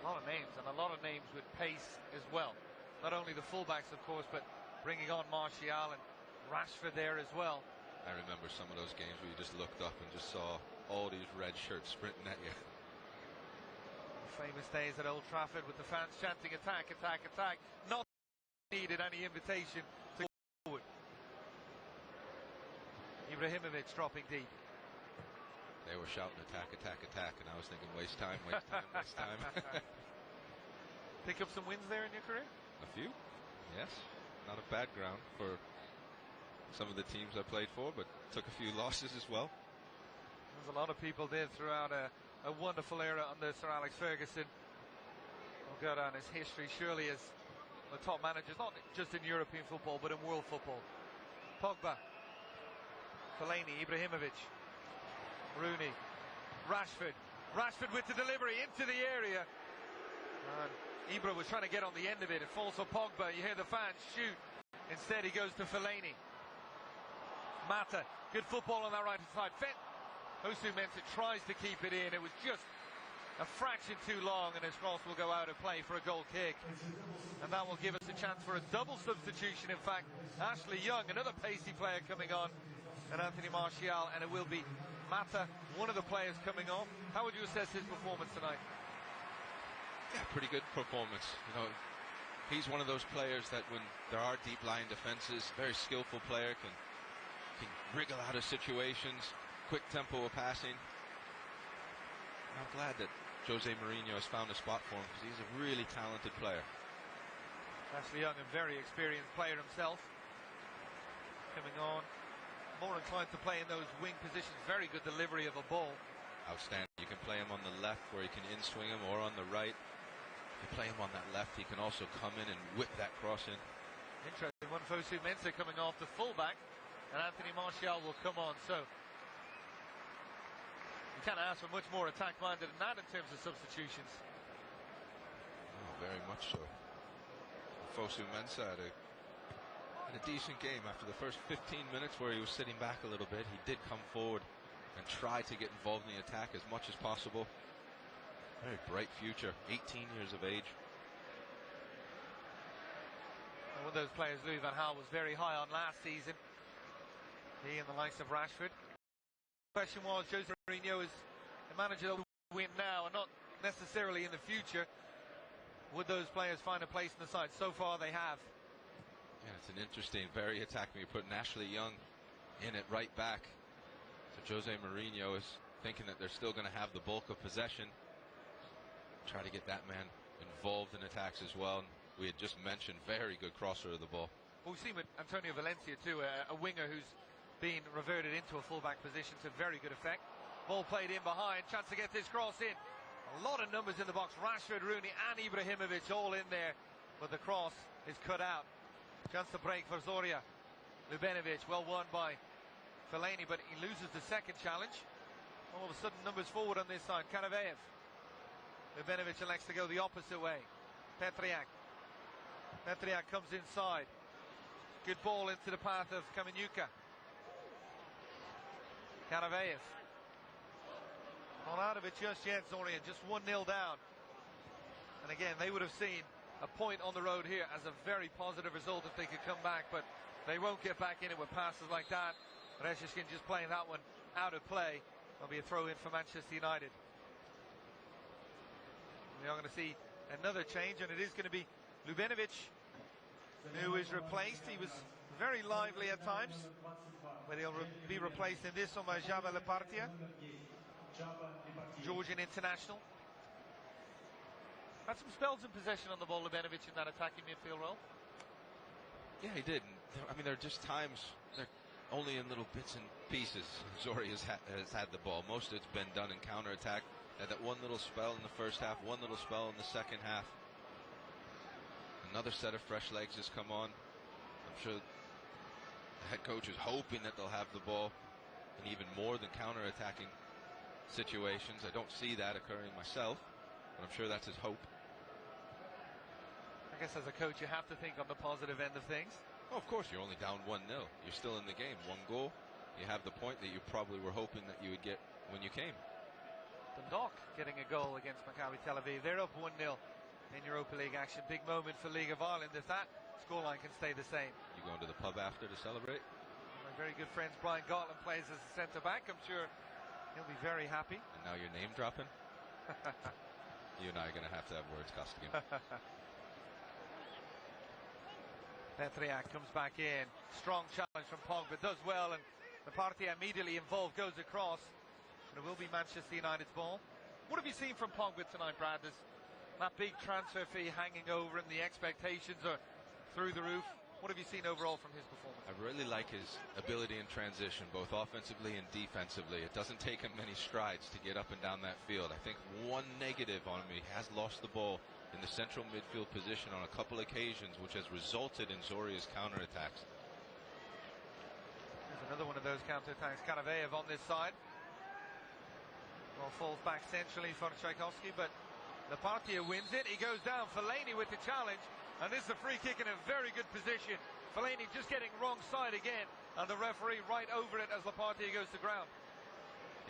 A lot of names, and a lot of names with pace as well. Not only the fullbacks, of course, but bringing on Martial and Rashford there as well. I remember some of those games where you just looked up and just saw all these red shirts sprinting at you. Famous days at Old Trafford with the fans chanting attack, attack, attack. Not needed any invitation to go forward. Ibrahimovic dropping deep. They were shouting attack, attack, attack, and I was thinking waste time, waste time, waste time. Pick up some wins there in your career? A few, yes. Not a bad ground for some of the teams I played for, but took a few losses as well. There's a lot of people did throughout a wonderful era under Sir Alex Ferguson. Will go down his history surely as the top managers, not just in European football, but in world football. Pogba, Fellaini, Ibrahimovic, Rooney, Rashford. Rashford with the delivery into the area. And Ibra was trying to get on the end of it. It falls for Pogba. You hear the fans shoot. Instead, he goes to Fellaini. Mata, good football on that right side. Fosu Mensah tries to keep it in. It was just a fraction too long, and his cross will go out of play for a goal kick. And that will give us a chance for a double substitution. In fact, Ashley Young, another pacey player coming on, and Anthony Martial, and it will be Mata, one of the players coming on. How would you assess his performance tonight? Yeah, pretty good performance. You know, he's one of those players that when there are deep line defenses, very skillful player, can wriggle out of situations. Quick tempo of passing. I'm glad that Jose Mourinho has found a spot for him because he's a really talented player. Ashley Young, a very experienced player himself. Coming on. More inclined to play in those wing positions. Very good delivery of a ball. Outstanding. You can play him on the left where you can in-swing him, or on the right. If you play him on that left, he can also come in and whip that cross in. Interesting one. Fosu Mensah coming off the fullback, and Anthony Martial will come on. So you can't ask for much more attack-minded than that in terms of substitutions. Oh, very much so. Fosu Mensah had a decent game after the first 15 minutes where he was sitting back a little bit. He did come forward and try to get involved in the attack as much as possible. Very bright future, 18 years of age. And one of those players Louis van Gaal was very high on last season. He and the likes of Rashford. The question was, Jose Mourinho is the manager that will win now and not necessarily in the future. Would those players find a place in the side? So far they have. Yeah, it's an interesting, very attacking. You're putting Ashley Young in at right back. So Jose Mourinho is thinking that they're still going to have the bulk of possession. Try to get that man involved in attacks as well. And we had just mentioned very good crosser of the ball. Well, we've seen with Antonio Valencia too, a winger who's been reverted into a fullback position to very good effect. Ball played in behind, chance to get this cross in. A lot of numbers in the box. Rashford, Rooney and Ibrahimovic all in there, but the cross is cut out. Chance to break for Zoria. Lubenovic, well won by Fellaini, but he loses the second challenge. All of a sudden numbers forward on this side. Karaveev. Lubenovic elects to go the opposite way. Petriak. Petriak comes inside. Good ball into the path of Kamenyuka. Karaveev. Not out of it just yet, Zoria. Just 1-0 down. And again, they would have seen a point on the road here as a very positive result if they could come back, but they won't get back in it with passes like that. Reshishkin just playing that one out of play. There'll be a throw in for Manchester United. We are going to see another change, and it is going to be Lubenovic who is replaced. He was very lively at times, but he'll be replaced in this on by Java Lepartia, Georgian international. Had some spells in possession on the ball, Lubenovic, in that attacking midfield role. Yeah, he did. I mean, there are just times, they're only in little bits and pieces. Zoria has had the ball. Most of it's been done in counterattack. Had that one little spell in the first half, one little spell in the second half. Another set of fresh legs has come on. I'm sure the head coach is hoping that they'll have the ball and even more than counter-attacking situations. I don't see that occurring myself, but I'm sure that's his hope. I guess as a coach you have to think on the positive end of things. Well, of course, you're only down 1-0. You're still in the game. 1 goal. You have the point that you probably were hoping that you would get when you came. Dundalk getting a goal against Maccabi Tel Aviv. They're up 1-0 in Europa League action. Big moment for League of Ireland if that scoreline can stay the same. You going to the pub after to celebrate? My very good friend Brian Gatlin plays as a centre-back. I'm sure he'll be very happy. And now you're name dropping? You and I are going to have words, Costigan. Petriak comes back in. Strong challenge from Pogba. Does well, and the party immediately involved goes across. And it will be Manchester United's ball. What have you seen from Pogba tonight, Brad? There's that big transfer fee hanging over him. The expectations are through the roof. What have you seen overall from his performance? I really like his ability in transition, both offensively and defensively. It doesn't take him many strides to get up and down that field. I think one negative on him, he has lost the ball in the central midfield position on a couple occasions, which has resulted in Zorya's counterattacks. There's another one of those counterattacks. Karaveyev on this side. Ball falls back centrally for Tchaikovsky, but Lepartier wins it. He goes down. Fellaini with the challenge, and this is a free kick in a very good position. Fellaini just getting wrong side again, and the referee right over it as Lepartier goes to ground.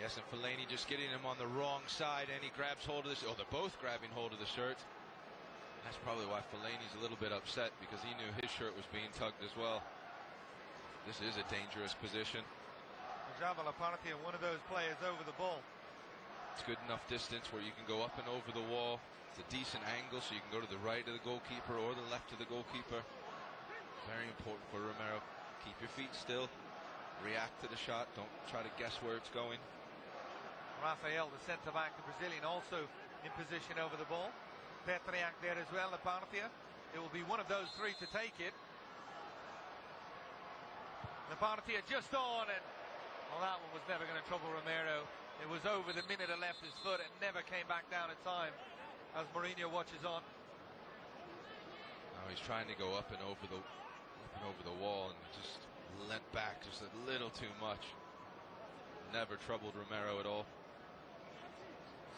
Yes, and Fellaini just getting him on the wrong side, and he grabs hold of this. Oh, they're both grabbing hold of the shirt. That's probably why Fellaini's a little bit upset, because he knew his shirt was being tugged as well. This is a dangerous position. Java Lepartier, one of those players over the ball. It's good enough distance where you can go up and over the wall. It's a decent angle, so you can go to the right of the goalkeeper or the left of the goalkeeper. Very important for Romero. Keep your feet still. React to the shot. Don't try to guess where it's going. Rafael, the centre-back, the Brazilian, also in position over the ball. Petriak there as well, Lepartier. It will be one of those three to take it. Lepartier just on, and well, that one was never going to trouble Romero. It was over the minute it left his foot and never came back down in time as Mourinho watches on. Now he's trying to go up and over the wall and just leant back just a little too much. Never troubled Romero at all.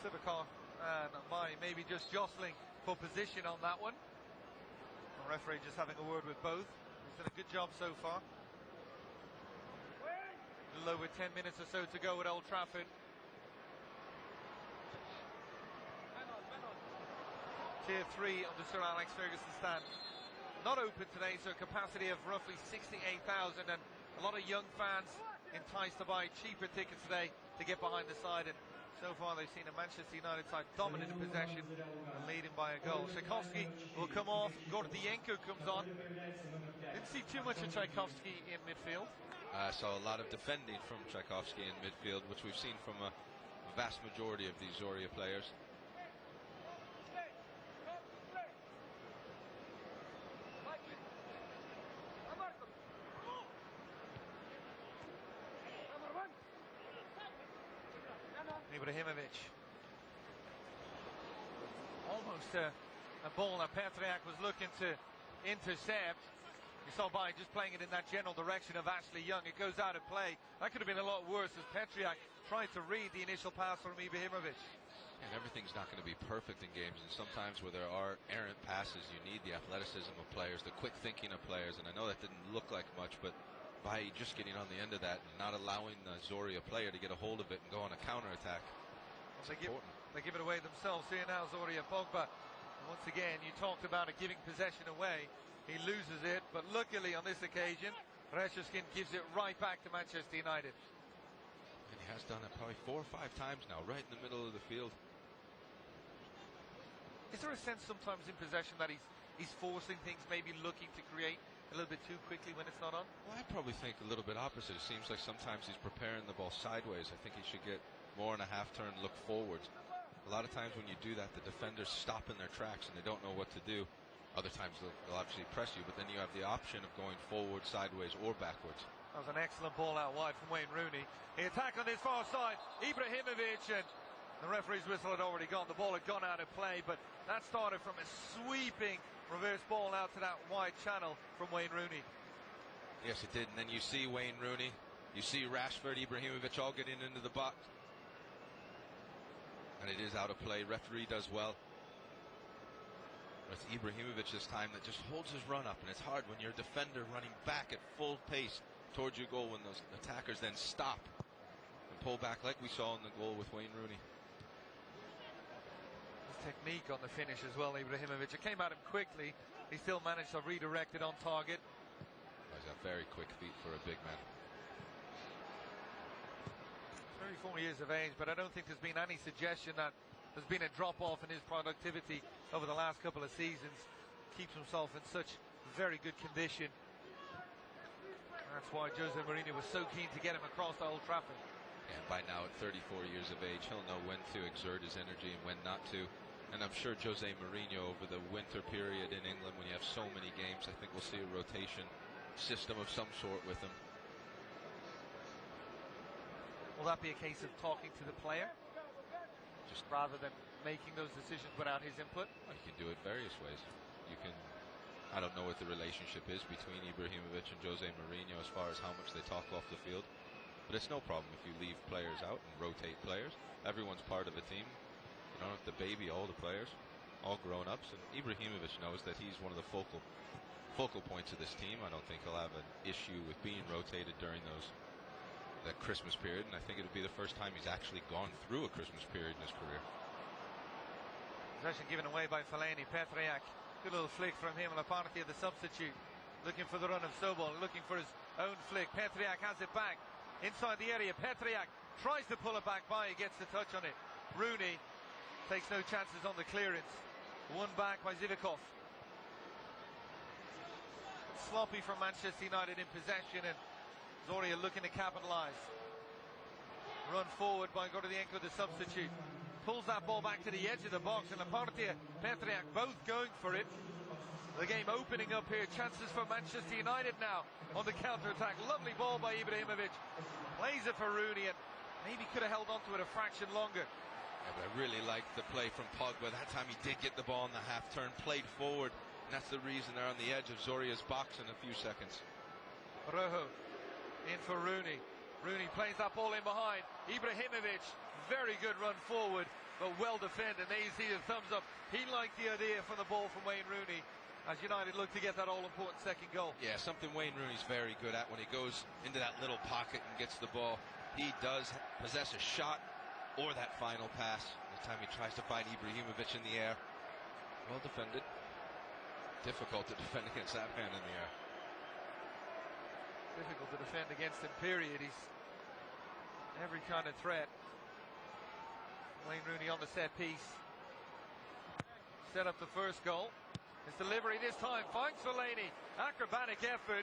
Sivakov and Mai maybe just jostling for position on that one. The referee just having a word with both. He's done a good job so far. A little over 10 minutes or so to go at Old Trafford. Tier 3 of the Sir Alex Ferguson stand not open today, so a capacity of roughly 68,000, and a lot of young fans enticed to buy cheaper tickets today to get behind the side. And so far they've seen a Manchester United side dominant in possession and leading by a goal. Tchaikovsky will come off. Gordienko comes on. Didn't see too much of Tchaikovsky in midfield. I saw a lot of defending from Tchaikovsky in midfield, which we've seen from a vast majority of these Zorya players. Ibrahimovic. Almost a ball that Petriak was looking to intercept. You saw by just playing it in that general direction of Ashley Young. It goes out of play. That could have been a lot worse as Petriak tried to read the initial pass from Ibrahimovic. And everything's not going to be perfect in games, and sometimes where there are errant passes, you need the athleticism of players, the quick thinking of players, and I know that didn't look like much, but by just getting on the end of that and not allowing the Zorya player to get a hold of it and go on a counterattack, it's important. They give it away themselves here now, Zorya. Pogba. And once again, you talked about it giving possession away. He loses it, but luckily on this occasion, Reshuskin gives it right back to Manchester United. And he has done it probably 4 or 5 times now, right in the middle of the field. Is there a sense sometimes in possession that he's forcing things, maybe looking to create a little bit too quickly when it's not on? Well, I probably think a little bit opposite. It seems like sometimes he's preparing the ball sideways. I think he should get more in a half-turn look forwards. A lot of times when you do that, the defenders stop in their tracks and they don't know what to do. Other times they'll obviously press you, but then you have the option of going forward, sideways, or backwards. That was an excellent ball out wide from Wayne Rooney. He attacked on this far side, Ibrahimovic, and the referee's whistle had already gone. The ball had gone out of play, but that started from a sweeping reverse ball out to that wide channel from Wayne Rooney. Yes, it did. And then you see Wayne Rooney You see Rashford, Ibrahimovic all getting into the box. And it is out of play. Referee does well. It's Ibrahimovic this time that just holds his run up, and it's hard when you're a defender running back at full pace towards your goal when those attackers then stop and pull back like we saw in the goal with Wayne Rooney. His technique on the finish as well, Ibrahimovic. It came at him quickly. He still managed to redirect it on target. He's got very quick feet for a big man. 34 years of age, but I don't think there's been any suggestion that there's been a drop-off in his productivity over the last couple of seasons. Keeps himself in such very good condition. That's why Jose Mourinho was so keen to get him across to Old Trafford. And by now, at 34 years of age, he'll know when to exert his energy and when not to. And I'm sure Jose Mourinho, over the winter period in England, when you have so many games, I think we'll see a rotation system of some sort with him. Will that be a case of talking to the player, just rather than making those decisions without his input? Well, you can do it various ways. You can, I don't know what the relationship is between Ibrahimovic and Jose Mourinho as far as how much they talk off the field, but it's no problem if you leave players out and rotate players. Everyone's part of the team. You don't have to baby all the players, all grown-ups, and Ibrahimovic knows that he's one of the focal points of this team. I don't think he'll have an issue with being rotated during that Christmas period, and I think it'll be the first time he's actually gone through a Christmas period in his career. Possession given away by Fellaini. Petriak, good little flick from him. Lapartia, the substitute, looking for the run of Sobol, looking for his own flick. Petriak has it back inside the area. Petriak tries to pull it back by, he gets the touch on it. Rooney takes no chances on the clearance. Won back by Zivkov. Sloppy from Manchester United in possession, and Zoria looking to capitalise. Run forward by Gordienko, the substitute. Pulls that ball back to the edge of the box, and Lapartia, Petriak both going for it. The game opening up here. Chances for Manchester United now on the counter-attack. Lovely ball by Ibrahimovic. Plays it for Rooney, and maybe could have held on to it a fraction longer. Yeah, but I really liked the play from Pogba. That time he did get the ball in the half-turn, played forward, and that's the reason they're on the edge of Zoria's box in a few seconds. Rojo in for Rooney. Rooney plays that ball in behind. Ibrahimovic, very good run forward, but well defended. There you see the thumbs up. He liked the idea for the ball from Wayne Rooney as United look to get that all-important second goal. Yeah, something Wayne Rooney's very good at when he goes into that little pocket and gets the ball. He does possess a shot or that final pass. This time he tries to find Ibrahimovic in the air. Well defended. Difficult to defend against that man in the air. Difficult to defend against him, period. He's every kind of threat. Wayne Rooney on the set piece. Set up the first goal. His delivery this time finds Fellaini. Acrobatic effort.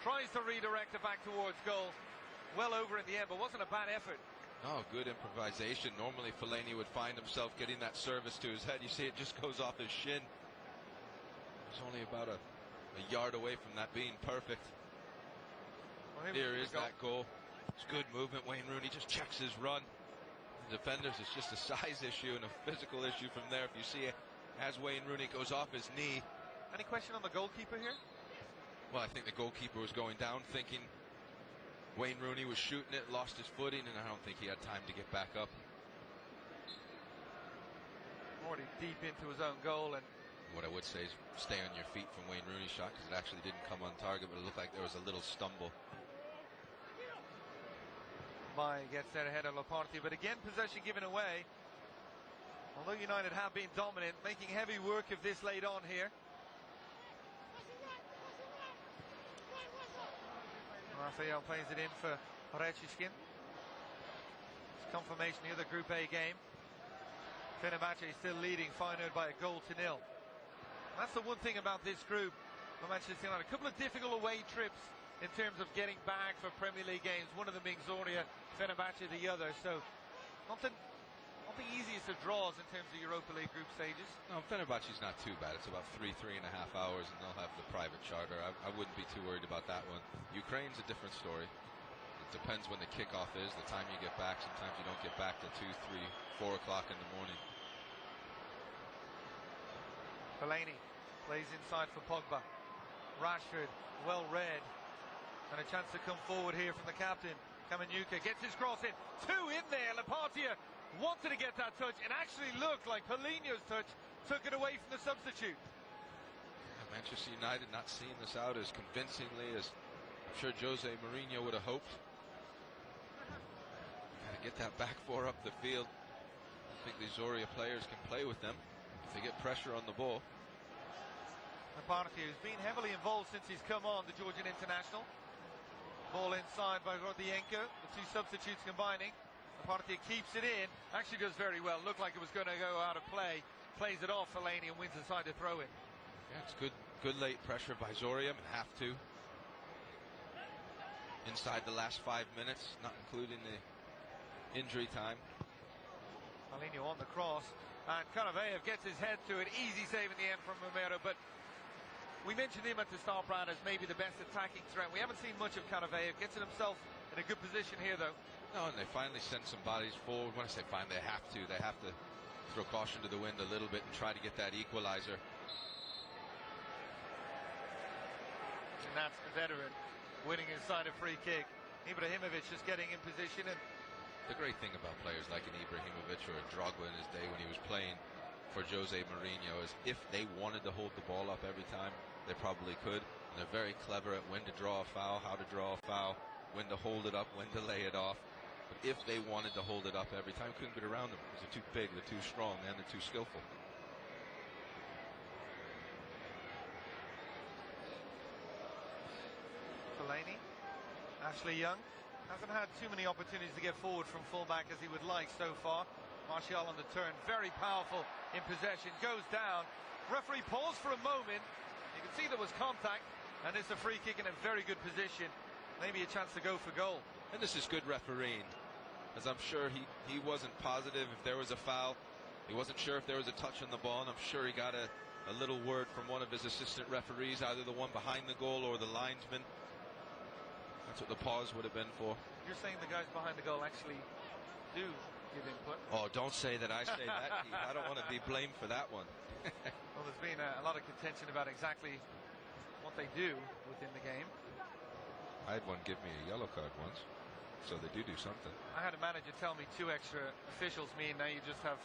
Tries to redirect it back towards goal. Well over in the end, but wasn't a bad effort. Oh, good improvisation. Normally Fellaini would find himself getting that service to his head. You see it just goes off his shin. It's only about a yard away from that being perfect. Well, here is that goal. It's good movement. Wayne Rooney just checks his run. The defenders, it's just a size issue and a physical issue from there. If you see it, as Wayne Rooney goes off his knee. Any question on the goalkeeper here? Well, I think the goalkeeper was going down thinking Wayne Rooney was shooting it, lost his footing, and I don't think he had time to get back up. Already deep into his own goal, and what I would say is stay on your feet from Wayne Rooney's shot, because it actually didn't come on target, but it looked like there was a little stumble. Mai gets there ahead of Lapartia, but again possession given away. Although United have been dominant, making heavy work of this late on here. Rafael plays it in for Rechiskin. It's confirmation of the Group A game. Fenerbahce still leading, Feyenoord by 1-0. That's the one thing about this group for Manchester United. A couple of difficult away trips in terms of getting back for Premier League games. One of them being Zoria, Fenerbahce the other. So not the easiest of draws in terms of Europa League group stages. No, Fenerbahce's not too bad. It's about 3.5 hours, and they'll have the private charter. I wouldn't be too worried about that one. Ukraine's a different story. It depends when the kickoff is, the time you get back. Sometimes you don't get back till 2, 3, 4 o'clock in the morning. Fellaini plays inside for Pogba. Rashford, well read. And a chance to come forward here from the captain. Kamenuka gets his cross in. 2 in there. Lapartia wanted to get that touch. It actually looked like Paulinho's touch took it away from the substitute. Manchester United not seeing this out as convincingly as I'm sure Jose Mourinho would have hoped. Gotta get that back four up the field. I think the Zoria players can play with them if they get pressure on the ball. Lapartia, who's been heavily involved since he's come on, the Georgian international. Ball inside by Rodienko, the two substitutes combining. Lapartia keeps it in, actually does very well. Looked like it was going to go out of play. Plays it off, Fellaini, and wins inside to throw it. Yeah, it's good late pressure by Zoria, and have to. Inside the last 5 minutes, not including the injury time. Paulinho on the cross, and Karavayev gets his head to it. Easy save in the end from Romero, but we mentioned him at the start, Brad, as maybe the best attacking threat. We haven't seen much of Karavayev. Gets it himself in a good position here, though. No, and they finally send some bodies forward. When I say finally, they have to. They have to throw caution to the wind a little bit and try to get that equalizer. And that's the veteran winning inside a free kick. Ibrahimovic just getting in position. And the great thing about players like an Ibrahimovic or a Drogba in his day when he was playing for Jose Mourinho is if they wanted to hold the ball up every time, they probably could. And they're very clever at when to draw a foul, how to draw a foul, when to hold it up, when to lay it off. But if they wanted to hold it up every time, couldn't get around them because they're too big, they're too strong, and they're too skillful. Fellaini, Ashley Young hasn't had too many opportunities to get forward from fullback as he would like so far. Martial on the turn, very powerful in possession, goes down. Referee paused for a moment. You can see there was contact, and it's a free kick in a very good position. Maybe a chance to go for goal. And this is good refereeing, as I'm sure he wasn't positive if there was a foul. He wasn't sure if there was a touch on the ball, and I'm sure he got a little word from one of his assistant referees, either the one behind the goal or the linesman. That's what the pause would have been for. You're saying the guys behind the goal actually do give input? Oh, don't say that I say that, Keith. I don't want to be blamed for that one. Well, there's been a lot of contention about exactly what they do within the game. I had one give me a yellow card once, so they do something. I had a manager tell me 2 extra officials mean now you just have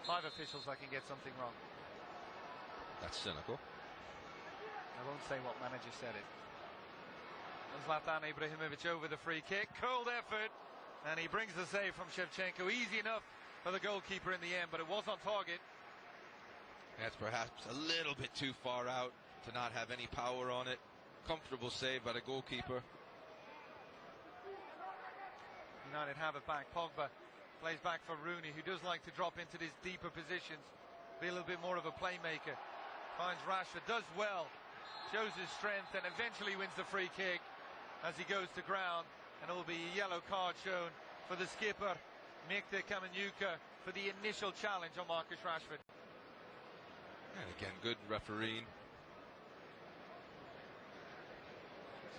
5 officials that can get something wrong. That's cynical. I won't say what manager said it. Zlatan Ibrahimovic over the free kick. Cold effort. And he brings the save from Shevchenko. Easy enough for the goalkeeper in the end, but it was on target. That's perhaps a little bit too far out to not have any power on it. Comfortable save by the goalkeeper. United have it back. Pogba plays back for Rooney, who does like to drop into these deeper positions. Be a little bit more of a playmaker. Finds Rashford, does well. Shows his strength and eventually wins the free kick as he goes to ground. And it will be a yellow card shown for the skipper, Mykte Kamenuka, for the initial challenge on Marcus Rashford. And again, good refereeing.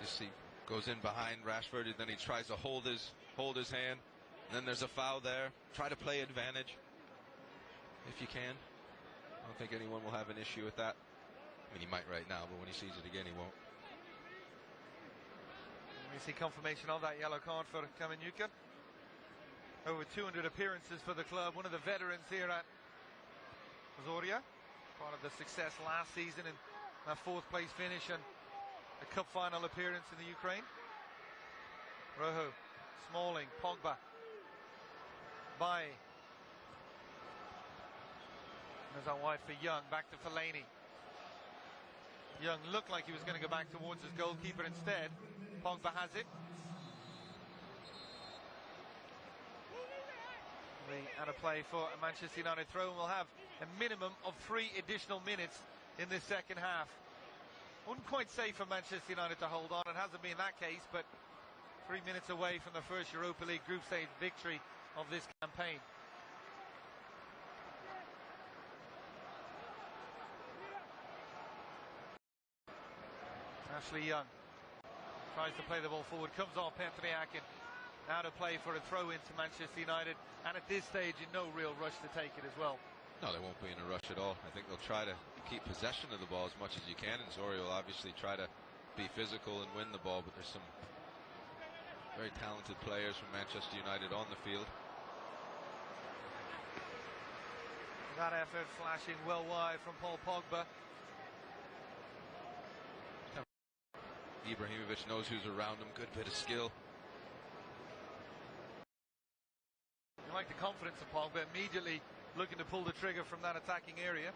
Just he goes in behind Rashford, and then he tries to hold his hand. And then there's a foul there. Try to play advantage if you can. I don't think anyone will have an issue with that. I mean, he might right now, but when he sees it again, he won't. We see confirmation of that yellow card for Kamenuka. Over 200 appearances for the club. One of the veterans here at Zoria. Part of the success last season in that 4th place finish and a cup final appearance in the Ukraine. Rojo, Smalling, Pogba, Baye. There's that wide for Young, back to Fellaini. Young looked like he was going to go back towards his goalkeeper instead. Pogba has it. And a play for a Manchester United throw, and we'll have a minimum of 3 additional minutes in this second half. Wouldn't quite say for Manchester United to hold on. It hasn't been that case, but 3 minutes away from the first Europa League group stage victory of this campaign. Ashley Young tries to play the ball forward, comes off Petriakin. Now to play for a throw into Manchester United, and at this stage in no real rush to take it as well. No, they won't be in a rush at all. I think they'll try to keep possession of the ball as much as you can, and Zoria will obviously try to be physical and win the ball, but there's some very talented players from Manchester United on the field. That effort flashing well wide from Paul Pogba. Ibrahimovic knows who's around him, good bit of skill. You like the confidence of Pogba, immediately looking to pull the trigger from that attacking area.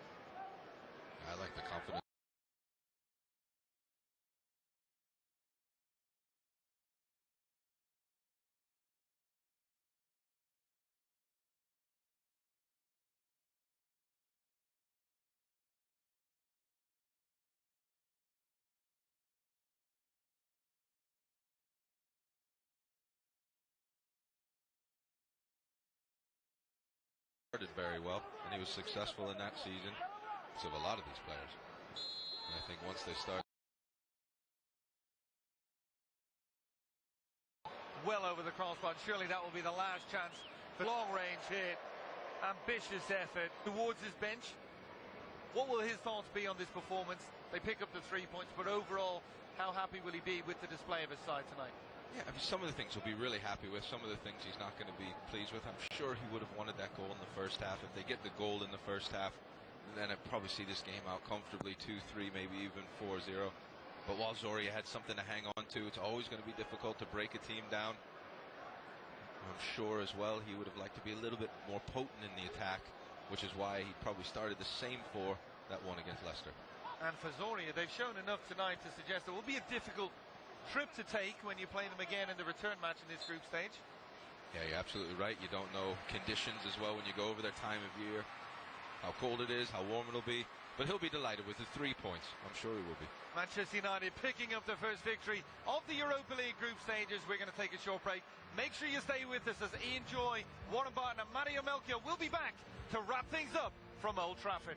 I like the confidence. Started very well, and he was successful in that season. So a lot of these players. And I think once they start well over the crossbar, surely that will be the last chance for long range hit. Ambitious effort towards his bench. What will his thoughts be on this performance? They pick up the 3 points, but overall, how happy will he be with the display of his side tonight? Yeah, I mean, some of the things he'll be really happy with, some of the things he's not going to be pleased with. I'm sure he would have wanted that goal in the first half. If they get the goal in the first half, then I'd probably see this game out comfortably 2-3, maybe even 4-0. But while Zoria had something to hang on to, it's always going to be difficult to break a team down. I'm sure as well he would have liked to be a little bit more potent in the attack, which is why he probably started the same 4 that won against Leicester. And for Zoria, they've shown enough tonight to suggest it will be a difficult trip to take when you play them again in the return match in this group stage. Yeah, you're absolutely right. You don't know conditions as well when you go over their time of year, how cold it is, how warm it'll be. But he'll be delighted with the 3 points. I'm sure he will be. Manchester United picking up the first victory of the Europa League group stages. We're going to take a short break. Make sure you stay with us as Ian Joy, Warren Barton and Mario Melchior will be back to wrap things up from Old Trafford.